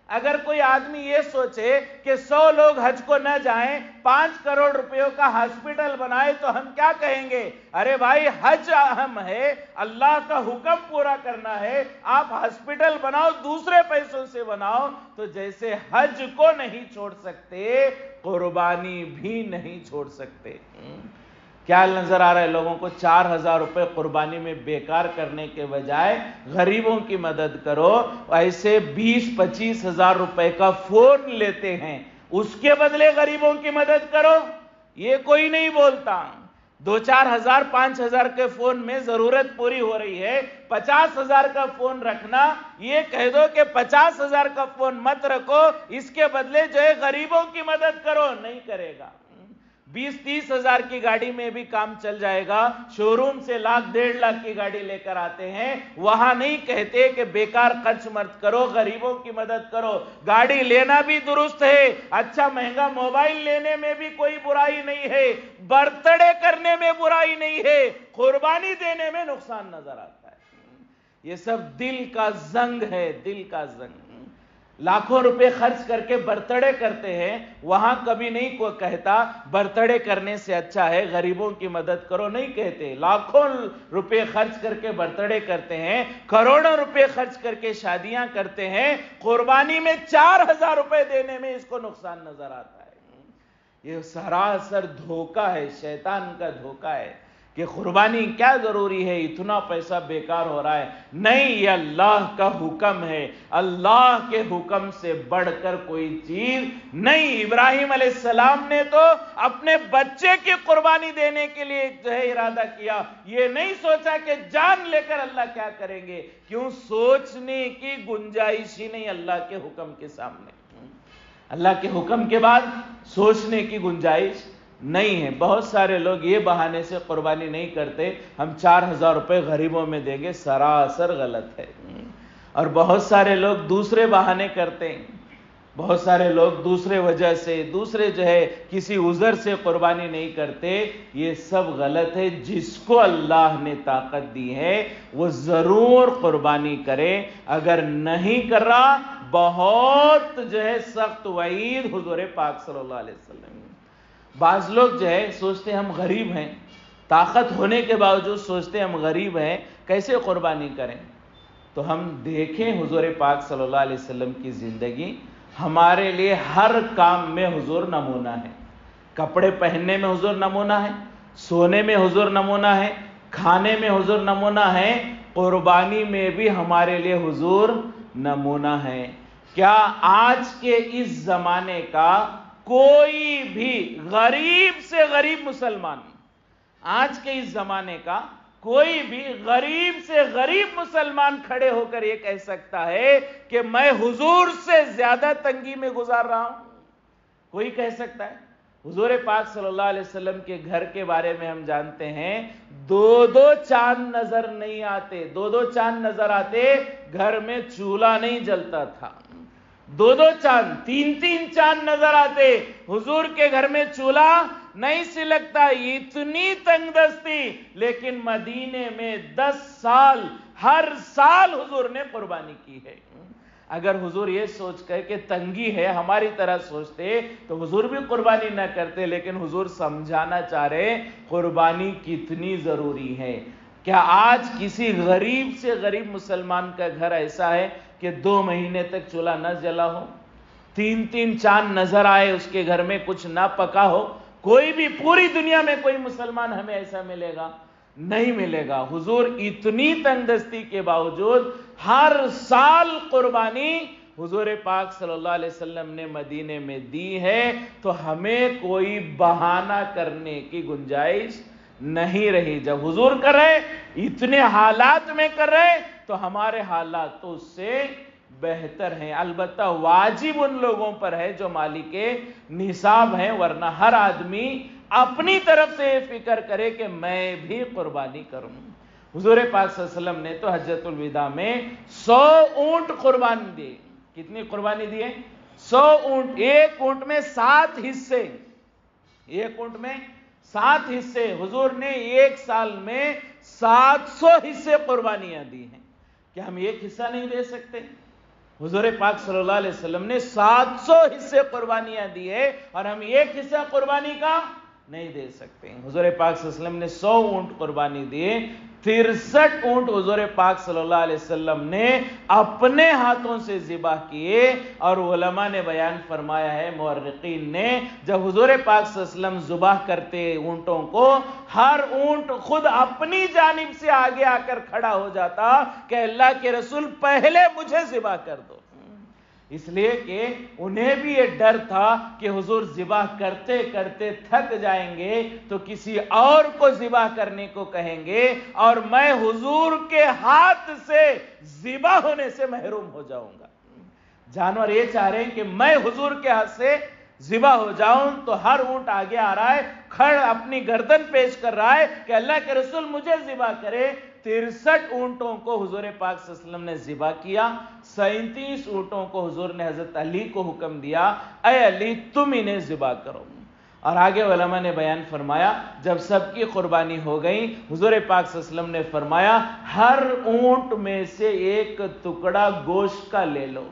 Speaker 1: اگر کوئی آدمی یہ سوچے کہ 100 لوگ حج کو نہ جائیں، 5 کروڑ روپیوں کا ہاسپٹل بنائے تو ہم کیا کہیں گے؟ ارے بھائی حج اہم ہے، اللہ کا حکم پورا کرنا ہے، آپ ہاسپٹل بناؤ، دوسرے پیسوں سے بناؤ۔ تو جیسے حج کو نہیں چھوڑ سکتے، قربانی بھی نہیں چھوڑ سکتے۔ کیا نظر آ رہا ہے لوگوں کو؟ 4000 روپے قربانی میں بیکار کرنے کے بجائے غریبوں کی مدد کرو۔ ایسے 20-25 ہزار روپے کا فون لیتے ہیں، اس کے بدلے غریبوں کی مدد کرو۔ یہ کوئی نہیں بولتا۔ 2-4 ہزار 5 ہزار کے فون میں ضرورت پوری ہو رہی ہے، 50 ہزار کا فون رکھنا، یہ کہہ دو کہ 50 ہزار کا فون مت رکھو، اس کے بدلے جو ہے غریبوں کی مدد کرو، نہیں کرے گا۔ 20-30 ہزار کی گاڑی میں بھی کام چل جائے گا۔ شو روم سے 1-1.5 لاکھ کی گاڑی لے کر آتے ہیں، وہاں نہیں کہتے کہ بیکار خرچ مت کرو، غریبوں کی مدد کرو۔ گاڑی لینا بھی درست ہے، اچھا مہنگا موبائل لینے میں بھی کوئی برائی نہیں ہے، برتھ ڈے کرنے میں برائی نہیں ہے، قربانی دینے میں نقصان نظر آتا ہے۔ یہ سب دل کا زنگ ہے، دل کا زنگ۔ لاکھوں روپے خرچ کر کے برتھ ڈے کرتے ہیں، وہاں کبھی نہیں کوئی کہتا برتھ ڈے کرنے سے اچھا ہے غریبوں کی مدد کرو، نہیں کہتے۔ لاکھوں روپے خرچ کر کے برتھ ڈے کرتے ہیں، کروڑوں روپے خرچ کر کے شادیاں کرتے ہیں، قربانی میں 4000 روپے دینے میں اس کو نقصان نظر آتا ہے۔ یہ سراسر دھوکہ ہے، شیطان کا دھوکہ ہے کہ قربانی کیا ضروری ہے، اتنا پیسہ بیکار ہو رہا ہے۔ نہیں، یہ اللہ کا حکم ہے، اللہ کے حکم سے بڑھ کر کوئی چیز نہیں۔ ابراہیم علیہ السلام نے تو اپنے بچے کی قربانی دینے کے لیے جو ہے ارادہ کیا، یہ نہیں سوچا کہ جان لے کر اللہ کیا کریں گے۔ کیوں؟ سوچنے کی گنجائش ہی نہیں اللہ کے حکم کے سامنے۔ اللہ کے حکم کے بعد سوچنے کی گنجائش نہیں ہے۔ بہت سارے لوگ یہ بہانے سے قربانی نہیں کرتے، ہم 4000 روپے غریبوں میں دیں گے، سراسر غلط ہے۔ اور بہت سارے لوگ دوسرے بہانے کرتے ہیں، بہت سارے لوگ دوسرے وجہ سے، دوسرے جو ہے کسی عذر سے قربانی نہیں کرتے، یہ سب غلط ہے۔ جس کو اللہ نے طاقت دی ہے وہ ضرور قربانی کرے، اگر نہیں کر رہا بہت جو ہے سخت وعید حضور پاک صلی اللہ علیہ وسلم۔ بعض لوگ جو ہے سوچتے ہم غریب ہیں، طاقت ہونے کے باوجود سوچتے ہم غریب ہیں، کیسے قربانی کریں؟ تو ہم دیکھیں حضور پاک صلی اللہ علیہ وسلم کی زندگی، ہمارے لیے ہر کام میں حضور نمونہ ہے۔ کپڑے پہننے میں حضور نمونہ ہے، سونے میں حضور نمونہ ہے، کھانے میں حضور نمونہ ہے، قربانی میں بھی ہمارے لیے حضور نمونہ ہے۔ کیا آج کے اس زمانے کا کوئی بھی غریب سے غریب مسلمان، آج کے اس زمانے کا کوئی بھی غریب سے غریب مسلمان کھڑے ہو کر یہ کہہ سکتا ہے کہ میں حضور سے زیادہ تنگی میں گزار رہا ہوں؟ کوئی کہہ سکتا ہے؟ حضور پاک صلی اللہ علیہ وسلم کے گھر کے بارے میں ہم جانتے ہیں، 2 چاند نظر نہیں آتے، 2 چاند نظر آتے، گھر میں چولہا نہیں جلتا تھا۔ 2 چاند، 3 چاند نظر آتے، حضور کے گھر میں چولہا نہیں سلگتا، اتنی تنگ دستی، لیکن مدینے میں 10 سال ہر سال حضور نے قربانی کی ہے۔ اگر حضور یہ سوچ کر کہ تنگی ہے ہماری طرح سوچتے تو حضور بھی قربانی نہ کرتے، لیکن حضور سمجھانا چاہ رہے قربانی کتنی ضروری ہے۔ کیا آج کسی غریب سے غریب مسلمان کا گھر ایسا ہے کہ 2 مہینے تک چولہا نہ جلا ہو، 3 چاند نظر آئے اس کے گھر میں کچھ نہ پکا ہو؟ کوئی بھی پوری دنیا میں کوئی مسلمان ہمیں ایسا ملے گا؟ نہیں ملے گا۔ حضور اتنی تنگ دستی کے باوجود ہر سال قربانی حضور پاک صلی اللہ علیہ وسلم نے مدینے میں دی ہے، تو ہمیں کوئی بہانہ کرنے کی گنجائش نہیں رہی۔ جب حضور کر رہے، اتنے حالات میں کر رہے، تو ہمارے حالات تو اس سے بہتر ہیں۔ البتہ واجب ان لوگوں پر ہے جو مالک نصاب ہیں، ورنہ ہر آدمی اپنی طرف سے یہ فکر کرے کہ میں بھی قربانی کروں۔ حضور پاک صلی اللہ علیہ وسلم نے تو حجۃ الوداع میں 100 اونٹ قربانی دیے۔ کتنی قربانی دیے؟ 100 اونٹ۔ ایک اونٹ میں 7 حصے، ایک اونٹ میں 7 حصے۔ حضور نے ایک سال میں 700 حصے قربانیاں دی ہیں۔ کیا ہم ایک حصہ نہیں دے سکتے؟ حضور پاک صلی اللہ علیہ وسلم نے 700 حصے قربانیاں دی ہے، اور ہم ایک حصہ قربانی کا نہیں دے سکتے۔ حضور پاک صلی اللہ علیہ وسلم نے 100 اونٹ قربانی دیے، 63 اونٹ حضور پاک صلی اللہ علیہ وسلم نے اپنے ہاتھوں سے ذبح کیے۔ اور علماء نے بیان فرمایا ہے، مورخین نے، جب حضور پاک صلی اللہ علیہ وسلم ذبح کرتے اونٹوں کو، ہر اونٹ خود اپنی جانب سے آگے آ کر کھڑا ہو جاتا کہ اللہ کے رسول پہلے مجھے ذبح کر دو، اس لیے کہ انہیں بھی یہ ڈر تھا کہ حضور ذبح کرتے کرتے تھک جائیں گے تو کسی اور کو ذبح کرنے کو کہیں گے، اور میں حضور کے ہاتھ سے ذبح ہونے سے محروم ہو جاؤں گا۔ جانور یہ چاہ رہے ہیں کہ میں حضور کے ہاتھ سے ذبح ہو جاؤں، تو ہر اونٹ آگے آ رہا ہے، کھڑ اپنی گردن پیش کر رہا ہے کہ اللہ کے رسول مجھے ذبح کرے۔ 63 اونٹوں کو حضور پاک صلی اللہ علیہ وسلم نے ذبح کیا، 37 اونٹوں کو حضور نے حضرت علی کو حکم دیا، اے علی تم انہیں ذبح کرو۔ اور آگے علماء نے بیان فرمایا، جب سب کی قربانی ہو گئی، حضور پاک صلی اللہ علیہ وسلم نے فرمایا ہر اونٹ میں سے ایک ٹکڑا گوشت کا لے لو،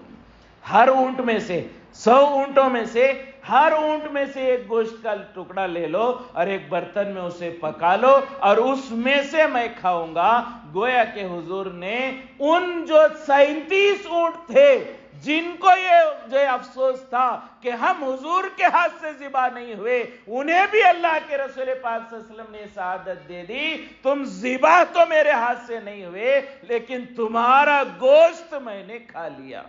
Speaker 1: ہر اونٹ میں سے، 100 اونٹوں میں سے ہر اونٹ میں سے ایک گوشت کا ٹکڑا لے لو اور ایک برتن میں اسے پکا لو، اور اس میں سے میں کھاؤں گا۔ گویا کہ حضور نے ان جو 37 اونٹ تھے جن کو یہ افسوس تھا کہ ہم حضور کے ہاتھ سے ذبح نہیں ہوئے، انہیں بھی اللہ کے رسول پاک صلی اللہ علیہ وسلم نے سعادت دے دی، تم ذبح تو میرے ہاتھ سے نہیں ہوئے لیکن تمہارا گوشت میں نے کھا لیا،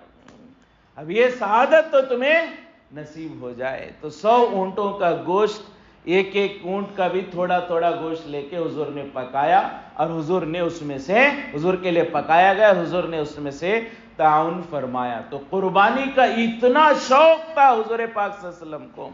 Speaker 1: اب یہ سعادت تو تمہیں نصیب ہو جائے۔ تو 100 اونٹوں کا گوشت، ایک ایک اونٹ کا بھی تھوڑا تھوڑا گوشت لے کے حضور نے پکایا، اور حضور نے اس میں سے، حضور کے لیے پکایا گیا، حضور نے اس میں سے تعاون فرمایا۔ تو قربانی کا اتنا شوق تھا حضور پاک صلی اللہ علیہ وسلم کو۔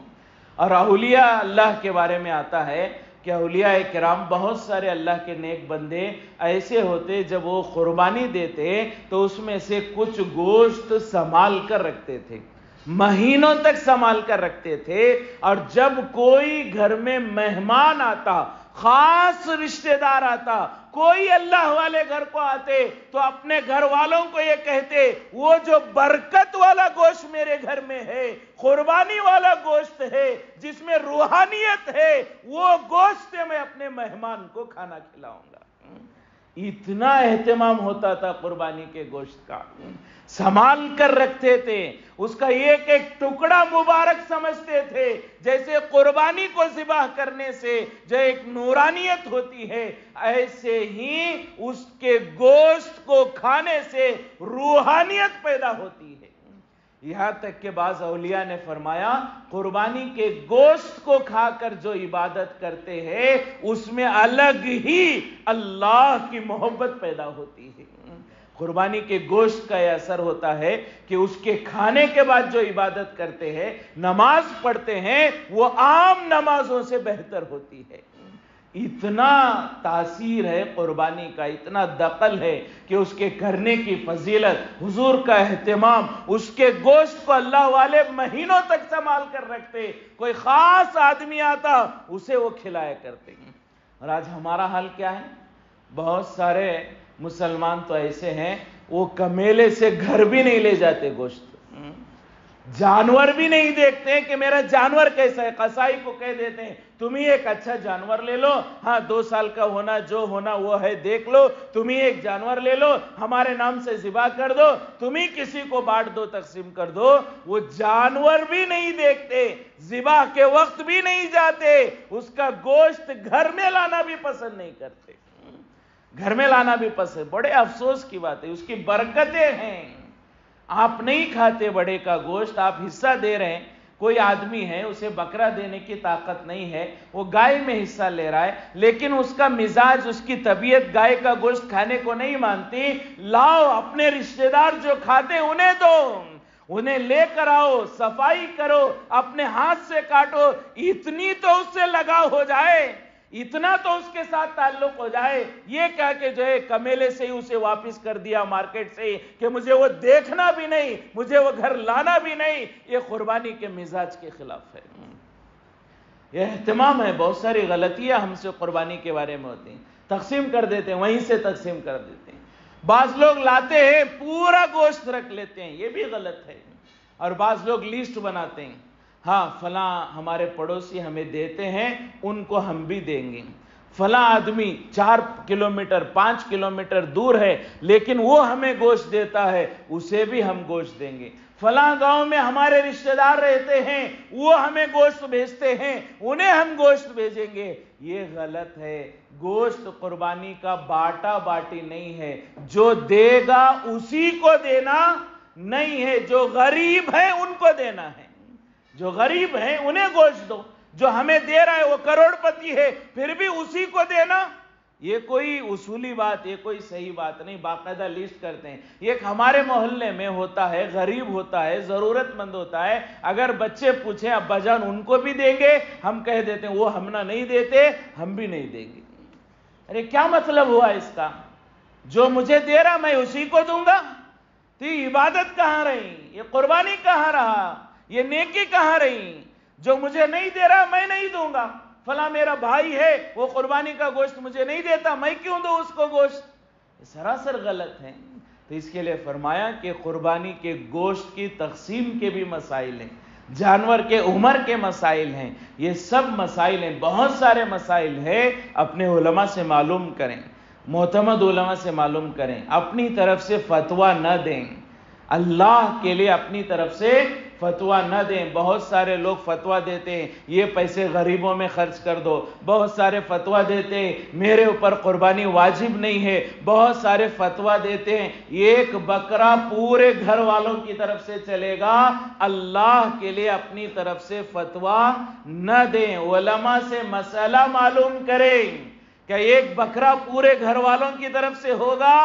Speaker 1: اور اولیاء اللہ کے بارے میں آتا ہے کہ اولیاء کرام، بہت سارے اللہ کے نیک بندے ایسے ہوتے جب وہ قربانی دیتے تو اس میں سے کچھ گوشت سنبھال کر رکھتے تھے، مہینوں تک سنبھال کر رکھتے تھے، اور جب کوئی گھر میں مہمان آتا، خاص رشتہ دار آتا، کوئی اللہ والے گھر کو آتے تو اپنے گھر والوں کو یہ کہتے، وہ جو برکت والا گوشت میرے گھر میں ہے، قربانی والا گوشت ہے جس میں روحانیت ہے، وہ گوشت میں اپنے مہمان کو کھانا کھلاؤں گا۔ اتنا اہتمام ہوتا تھا قربانی کے گوشت کا، سنبھال کر رکھتے تھے، اس کا ایک ایک ٹکڑا مبارک سمجھتے تھے۔ جیسے قربانی کو ذبح کرنے سے جو ایک نورانیت ہوتی ہے، ایسے ہی اس کے گوشت کو کھانے سے روحانیت پیدا ہوتی ہے۔ یہاں تک کہ بعض اولیاء نے فرمایا، قربانی کے گوشت کو کھا کر جو عبادت کرتے ہیں اس میں الگ ہی اللہ کی محبت پیدا ہوتی ہے۔ قربانی کے گوشت کا یہ اثر ہوتا ہے کہ اس کے کھانے کے بعد جو عبادت کرتے ہیں، نماز پڑھتے ہیں، وہ عام نمازوں سے بہتر ہوتی ہے۔ اتنا تاثیر ہے قربانی کا، اتنا دخل ہے کہ اس کے کرنے کی فضیلت، حضور کا اہتمام، اس کے گوشت کو اللہ والے مہینوں تک سنبھال کر رکھتے، کوئی خاص آدمی آتا اسے وہ کھلایا کرتے ہیں۔ اور آج ہمارا حال کیا ہے؟ بہت سارے مسلمان تو ایسے ہیں، وہ کمیلے سے گھر بھی نہیں لے جاتے گوشت، جانور بھی نہیں دیکھتے کہ میرا جانور کیسا ہے، قصائی کو کہہ دیتے ہیں تم ہی ایک اچھا جانور لے لو، ہاں 2 سال کا ہونا، جو ہونا وہ ہے دیکھ لو، تم ہی ایک جانور لے لو، ہمارے نام سے ذبح کر دو، تم ہی کسی کو بانٹ دو، تقسیم کر دو۔ وہ جانور بھی نہیں دیکھتے، ذبح کے وقت بھی نہیں جاتے، اس کا گوشت گھر میں لانا بھی پسند نہیں کرتے، گھر میں لانا بھی پسند۔ بڑے افسوس کی بات ہے، اس کی برکتیں ہیں۔ آپ نہیں کھاتے بڑے کا گوشت، آپ حصہ دے رہے ہیں، کوئی آدمی ہے اسے بکرا دینے کی طاقت نہیں ہے، وہ گائے میں حصہ لے رہا ہے، لیکن اس کا مزاج، اس کی طبیعت گائے کا گوشت کھانے کو نہیں مانتی، لاؤ اپنے رشتہ دار جو کھاتے انہیں دو، انہیں لے کر آؤ، صفائی کرو، اپنے ہاتھ سے کاٹو، اتنی تو اس سے لگاؤ ہو جائے، اتنا تو اس کے ساتھ تعلق ہو جائے۔ یہ کہہ کے جو ہے کمیلے سے ہی اسے واپس کر دیا مارکیٹ سے کہ مجھے وہ دیکھنا بھی نہیں، مجھے وہ گھر لانا بھی نہیں، یہ قربانی کے مزاج کے خلاف ہے۔ یہ اہتمام ہے، بہت ساری غلطیاں ہم سے قربانی کے بارے میں ہوتی ہیں، تقسیم کر دیتے ہیں، وہیں سے تقسیم کر دیتے ہیں۔ بعض لوگ لاتے ہیں پورا گوشت رکھ لیتے ہیں، یہ بھی غلط ہے۔ اور بعض لوگ لیسٹ بناتے ہیں، ہاں فلاں ہمارے پڑوسی ہمیں دیتے ہیں، ان کو ہم بھی دیں گے، فلاں آدمی 4 کلومیٹر 5 کلومیٹر دور ہے لیکن وہ ہمیں گوشت دیتا ہے، اسے بھی ہم گوشت دیں گے، فلاں گاؤں میں ہمارے رشتہ دار رہتے ہیں، وہ ہمیں گوشت بھیجتے ہیں، انہیں ہم گوشت بھیجیں گے۔ یہ غلط ہے۔ گوشت قربانی کا باٹا باٹی نہیں ہے، جو دے گا اسی کو دینا نہیں ہے، جو غریب ہے ان کو دینا ہے، جو غریب ہیں انہیں گوشت دو، جو ہمیں دے رہا ہے وہ کروڑ پتی ہے پھر بھی اسی کو دینا، یہ کوئی اصولی بات، یہ کوئی صحیح بات نہیں۔ باقاعدہ لیسٹ کرتے ہیں، ایک ہمارے محلے میں ہوتا ہے، غریب ہوتا ہے، ضرورت مند ہوتا ہے، اگر بچے پوچھیں ابا جان ان کو بھی دیں گے، ہم کہہ دیتے ہیں وہ ہم نہ نہیں دیتے، ہم بھی نہیں دیں گے۔ ارے کیا مطلب ہوا اس کا؟ جو مجھے دے رہا میں اسی کو دوں گا، تو یہ عبادت کہاں رہی؟ یہ قربانی کہاں رہا؟ یہ نیکی کہاں رہی؟ جو مجھے نہیں دے رہا میں نہیں دوں گا، فلاں میرا بھائی ہے وہ قربانی کا گوشت مجھے نہیں دیتا، میں کیوں دوں اس کو گوشت؟ یہ سراسر غلط ہے۔ تو اس کے لیے فرمایا کہ قربانی کے گوشت کی تقسیم کے بھی مسائل ہیں، جانور کے عمر کے مسائل ہیں، یہ سب مسائل ہیں، بہت سارے مسائل ہیں، اپنے علماء سے معلوم کریں، معتمد علماء سے معلوم کریں، اپنی طرف سے فتویٰ نہ دیں۔ اللہ کے لیے اپنی طرف سے فتویٰ نہ دیں. بہت سارے لوگ فتویٰ دیتے ہیں یہ پیسے غریبوں میں خرچ کر دو. بہت سارے فتویٰ دیتے ہیں میرے اوپر قربانی واجب نہیں ہے. بہت سارے فتویٰ دیتے ہیں ایک بکرا پورے گھر والوں کی طرف سے چلے گا. اللہ کے لیے اپنی طرف سے فتویٰ نہ دیں. علماء سے مسئلہ معلوم کریں کہ ایک بکرا پورے گھر والوں کی طرف سے ہوگا،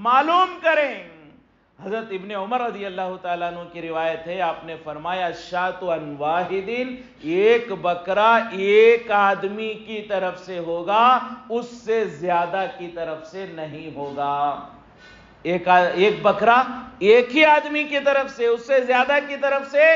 Speaker 1: معلوم کریں. حضرت ابن عمر رضی اللہ تعالیٰ عنہ کی روایت ہے، آپ نے فرمایا الشاۃ عن واحد، ایک بکرا ایک آدمی کی طرف سے ہوگا، اس سے زیادہ کی طرف سے نہیں ہوگا. ایک بکرا ایک ہی آدمی کی طرف سے، اس سے زیادہ کی طرف سے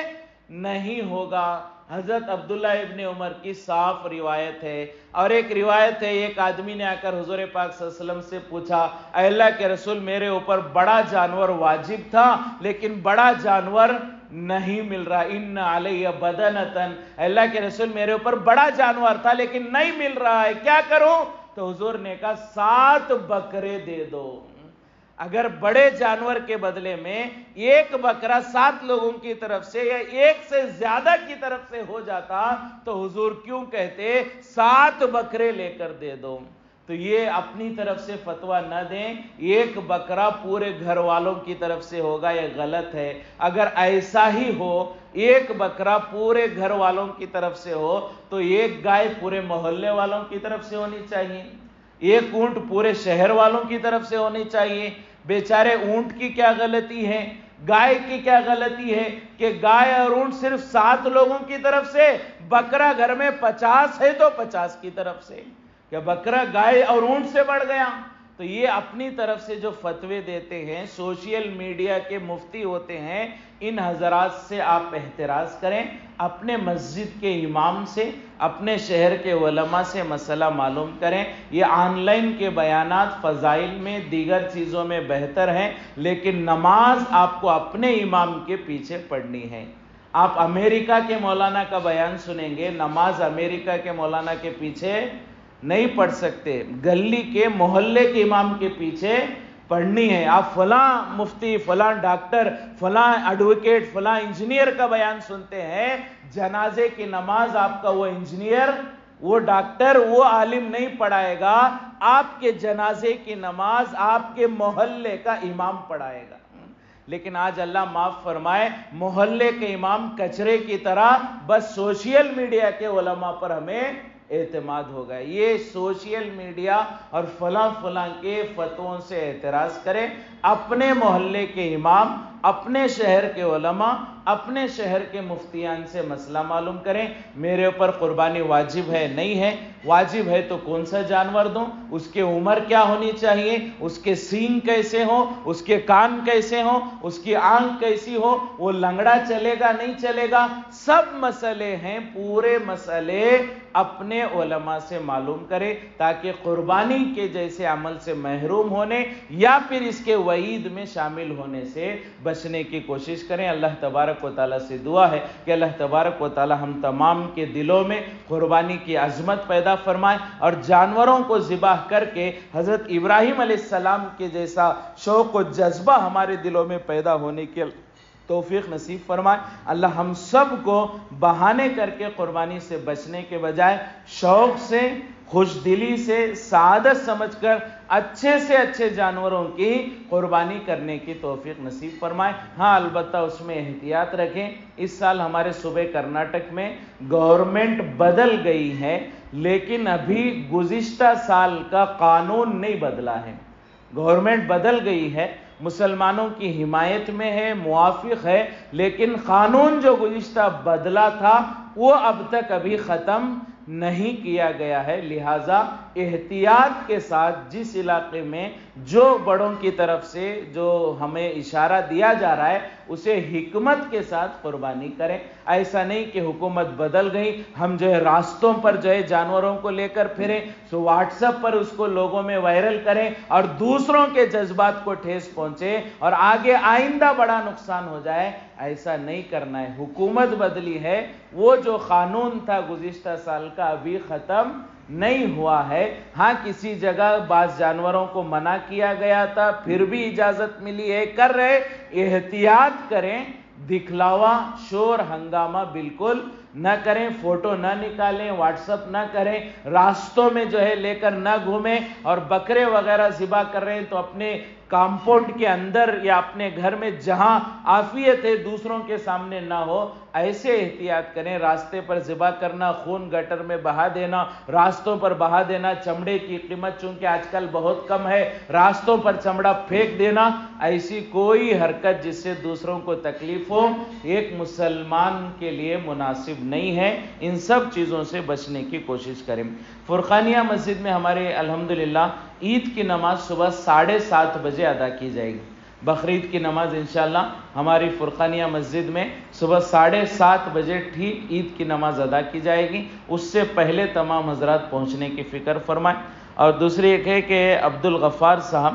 Speaker 1: نہیں ہوگا. حضرت عبداللہ ابن عمر کی صاف روایت ہے. اور ایک روایت ہے ایک آدمی نے آ کر حضور پاک صلی اللہ علیہ وسلم سے پوچھا اے اللہ کے رسول میرے اوپر بڑا جانور واجب تھا لیکن بڑا جانور نہیں مل رہا. ان علی بدنتن، اے اللہ کے رسول میرے اوپر بڑا جانور تھا لیکن نہیں مل رہا ہے، کیا کروں؟ تو حضور نے کہا 7 بکرے دے دو. اگر بڑے جانور کے بدلے میں ایک بکرا 7 لوگوں کی طرف سے یا ایک سے زیادہ کی طرف سے ہو جاتا تو حضور کیوں کہتے 7 بکرے لے کر دے دو. تو یہ اپنی طرف سے فتویٰ نہ دیں ایک بکرا پورے گھر والوں کی طرف سے ہوگا، یہ غلط ہے. اگر ایسا ہی ہو ایک بکرا پورے گھر والوں کی طرف سے ہو تو ایک گائے پورے محلے والوں کی طرف سے ہونی چاہیے، ایک اونٹ پورے شہر والوں کی طرف سے ہونی چاہیے. بیچارے اونٹ کی کیا غلطی ہے، گائے کی کیا غلطی ہے کہ گائے اور اونٹ صرف 7 لوگوں کی طرف سے، بکرا گھر میں 50 ہے تو 50 کی طرف سے، کہ بکرا گائے اور اونٹ سے بڑھ گیا. تو یہ اپنی طرف سے جو فتوے دیتے ہیں سوشل میڈیا کے مفتی ہوتے ہیں، ان حضرات سے آپ احتراز کریں. اپنے مسجد کے امام سے، اپنے شہر کے علماء سے مسئلہ معلوم کریں. یہ آن لائن کے بیانات فضائل میں دیگر چیزوں میں بہتر ہیں لیکن نماز آپ کو اپنے امام کے پیچھے پڑھنی ہے. آپ امریکہ کے مولانا کا بیان سنیں گے، نماز امریکہ کے مولانا کے پیچھے نہیں پڑھ سکتے، گلی کے محلے کے امام کے پیچھے پڑھنی ہے. آپ فلاں مفتی، فلاں ڈاکٹر، فلاں ایڈوکیٹ، فلاں انجینئر کا بیان سنتے ہیں، جنازے کی نماز آپ کا وہ انجینئر، وہ ڈاکٹر، وہ عالم نہیں پڑھائے گا. آپ کے جنازے کی نماز آپ کے محلے کا امام پڑھائے گا. لیکن آج اللہ معاف فرمائے محلے کے امام کچرے کی طرح بس سوشل میڈیا کے علماء پر ہمیں اعتماد ہو گیا. یہ سوشل میڈیا اور فلاں کے فتووں سے اعتراض کریں. اپنے محلے کے امام، اپنے شہر کے علماء، اپنے شہر کے مفتیان سے مسئلہ معلوم کریں. میرے اوپر قربانی واجب ہے نہیں ہے، واجب ہے تو کون سا جانور دوں، اس کی عمر کیا ہونی چاہیے، اس کے سینگ کیسے ہوں، اس کے کان کیسے ہوں، اس کی آنکھ کیسی ہو، وہ لنگڑا چلے گا نہیں چلے گا، سب مسئلے ہیں. پورے مسئلے اپنے علماء سے معلوم کرے تاکہ قربانی کے جیسے عمل سے محروم ہونے یا پھر اس کے وعید میں شامل ہونے سے بچنے کی کوشش کریں. اللہ تبارک و تعالیٰ سے دعا ہے کہ اللہ تبارک و تعالیٰ ہم تمام کے دلوں میں قربانی کی عظمت پیدا فرمائے اور جانوروں کو ذبح کر کے حضرت ابراہیم علیہ السلام کے جیسا شوق و جذبہ ہمارے دلوں میں پیدا ہونے کے توفیق نصیب فرمائے. اللہ ہم سب کو بہانے کر کے قربانی سے بچنے کے بجائے شوق سے، خوش دلی سے، سعادت سمجھ کر اچھے سے اچھے جانوروں کی قربانی کرنے کی توفیق نصیب فرمائے. ہاں البتہ اس میں احتیاط رکھیں. اس سال ہمارے صوبے کرناٹک میں گورنمنٹ بدل گئی ہے لیکن ابھی گزشتہ سال کا قانون نہیں بدلا ہے. گورنمنٹ بدل گئی ہے، مسلمانوں کی حمایت میں ہے، موافق ہے، لیکن قانون جو گزشتہ بدلا تھا وہ اب تک ابھی ختم نہیں کیا گیا ہے. لہٰذا احتیاط کے ساتھ جس علاقے میں جو بڑوں کی طرف سے جو ہمیں اشارہ دیا جا رہا ہے اسے حکمت کے ساتھ قربانی کریں. ایسا نہیں کہ حکومت بدل گئی ہم جو ہے راستوں پر جو ہے جانوروں کو لے کر پھریں، سو واٹس ایپ پر اس کو لوگوں میں وائرل کریں اور دوسروں کے جذبات کو ٹھیس پہنچے اور آگے آئندہ بڑا نقصان ہو جائے. ایسا نہیں کرنا ہے. حکومت بدلی ہے، وہ جو قانون تھا گزشتہ سال کا ابھی ختم نہیں ہوا ہے۔ ہاں کسی جگہ بعض جانوروں کو منع کیا گیا تھا، پھر بھی اجازت ملی ہے، کر رہے، احتیاط کریں، دکھلاوا شور ہنگامہ بالکل نہ کریں، فوٹو نہ نکالیں، واٹس اپ نہ کریں، راستوں میں جو ہے لے کر نہ گھومیں، اور بکرے وغیرہ ذبح کر رہے ہیں تو اپنے کمپاؤنڈ کے اندر یا اپنے گھر میں جہاں عافیت ہے دوسروں کے سامنے نہ ہو، ایسے احتیاط کریں۔ راستے پر ذبح کرنا، خون گٹر میں بہا دینا، راستوں پر بہا دینا، چمڑے کی قیمت چونکہ آج کل بہت کم ہے، راستوں پر چمڑا پھینک دینا، ایسی کوئی حرکت جس سے دوسروں کو تکلیف ہو ایک مسلمان کے لیے مناسب نہیں ہے۔ ان سب چیزوں سے بچنے کی کوشش کریں۔ فرقانیہ مسجد میں ہمارے الحمدللہ عید کی نماز صبح 7:30 بجے ادا کی جائے گی۔ بقرعید کی نماز انشاءاللہ ہماری فرقانیہ مسجد میں صبح 7:30 بجے ٹھیک عید کی نماز ادا کی جائے گی۔ اس سے پہلے تمام حضرات پہنچنے کی فکر فرمائیں۔ اور دوسری ایک ہے کہ عبدالغفار صاحب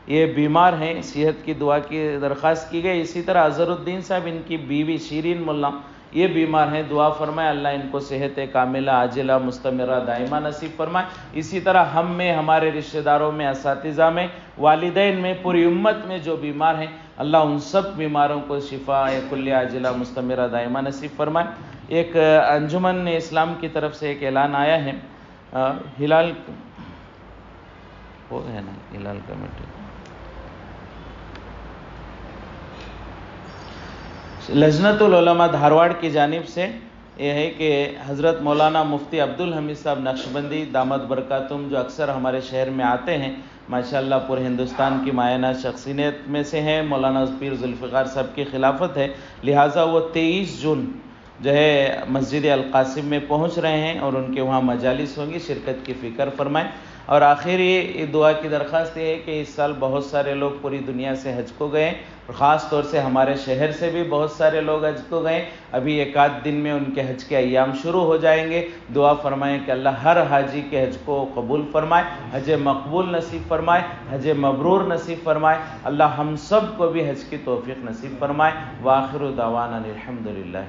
Speaker 1: یہ بیمار ہیں، صحت کی دعا کی درخواست کی گئی۔ اسی طرح اظہر الدین صاحب، ان کی بیوی شیرین ملا، یہ بیمار ہیں، دعا فرمائے اللہ ان کو صحت کاملہ عاجلہ مستمرہ دائمہ نصیب فرمائے۔ اسی طرح ہم میں، ہمارے رشتہ داروں میں، اساتذہ میں، والدین میں، پوری امت میں جو بیمار ہیں اللہ ان سب بیماروں کو شفا کل عاجلہ مستمرہ دائمہ نصیب فرمائے۔ ایک انجمن اسلام کی طرف سے ایک اعلان آیا ہے، ہلال وہ ہے نا ہلال کمیٹی، لجنت العلماء دھارواڑ کی جانب سے یہ ہے کہ حضرت مولانا مفتی عبدالحمید صاحب نقشبندی دامت برکاتہم، جو اکثر ہمارے شہر میں آتے ہیں، ماشاءاللہ پورے ہندوستان کی مایانہ شخصیت میں سے ہیں، مولانا پیر ذوالفقار صاحب کی خلافت ہے، لہٰذا وہ 23 جون جو ہے مسجد القاسم میں پہنچ رہے ہیں اور ان کے وہاں مجالس ہوں گی، شرکت کی فکر فرمائیں۔ اور آخری دعا کی درخواست یہ ہے کہ اس سال بہت سارے لوگ پوری دنیا سے حج کو گئے، اور خاص طور سے ہمارے شہر سے بھی بہت سارے لوگ حج کو گئے، ابھی ایک آدھ دن میں ان کے حج کے ایام شروع ہو جائیں گے۔ دعا فرمائیں کہ اللہ ہر حاجی کے حج کو قبول فرمائے، حج مقبول نصیب فرمائے، حج مبرور نصیب فرمائے، اللہ ہم سب کو بھی حج کی توفیق نصیب فرمائے۔ وآخر دعوانا الحمدللہ۔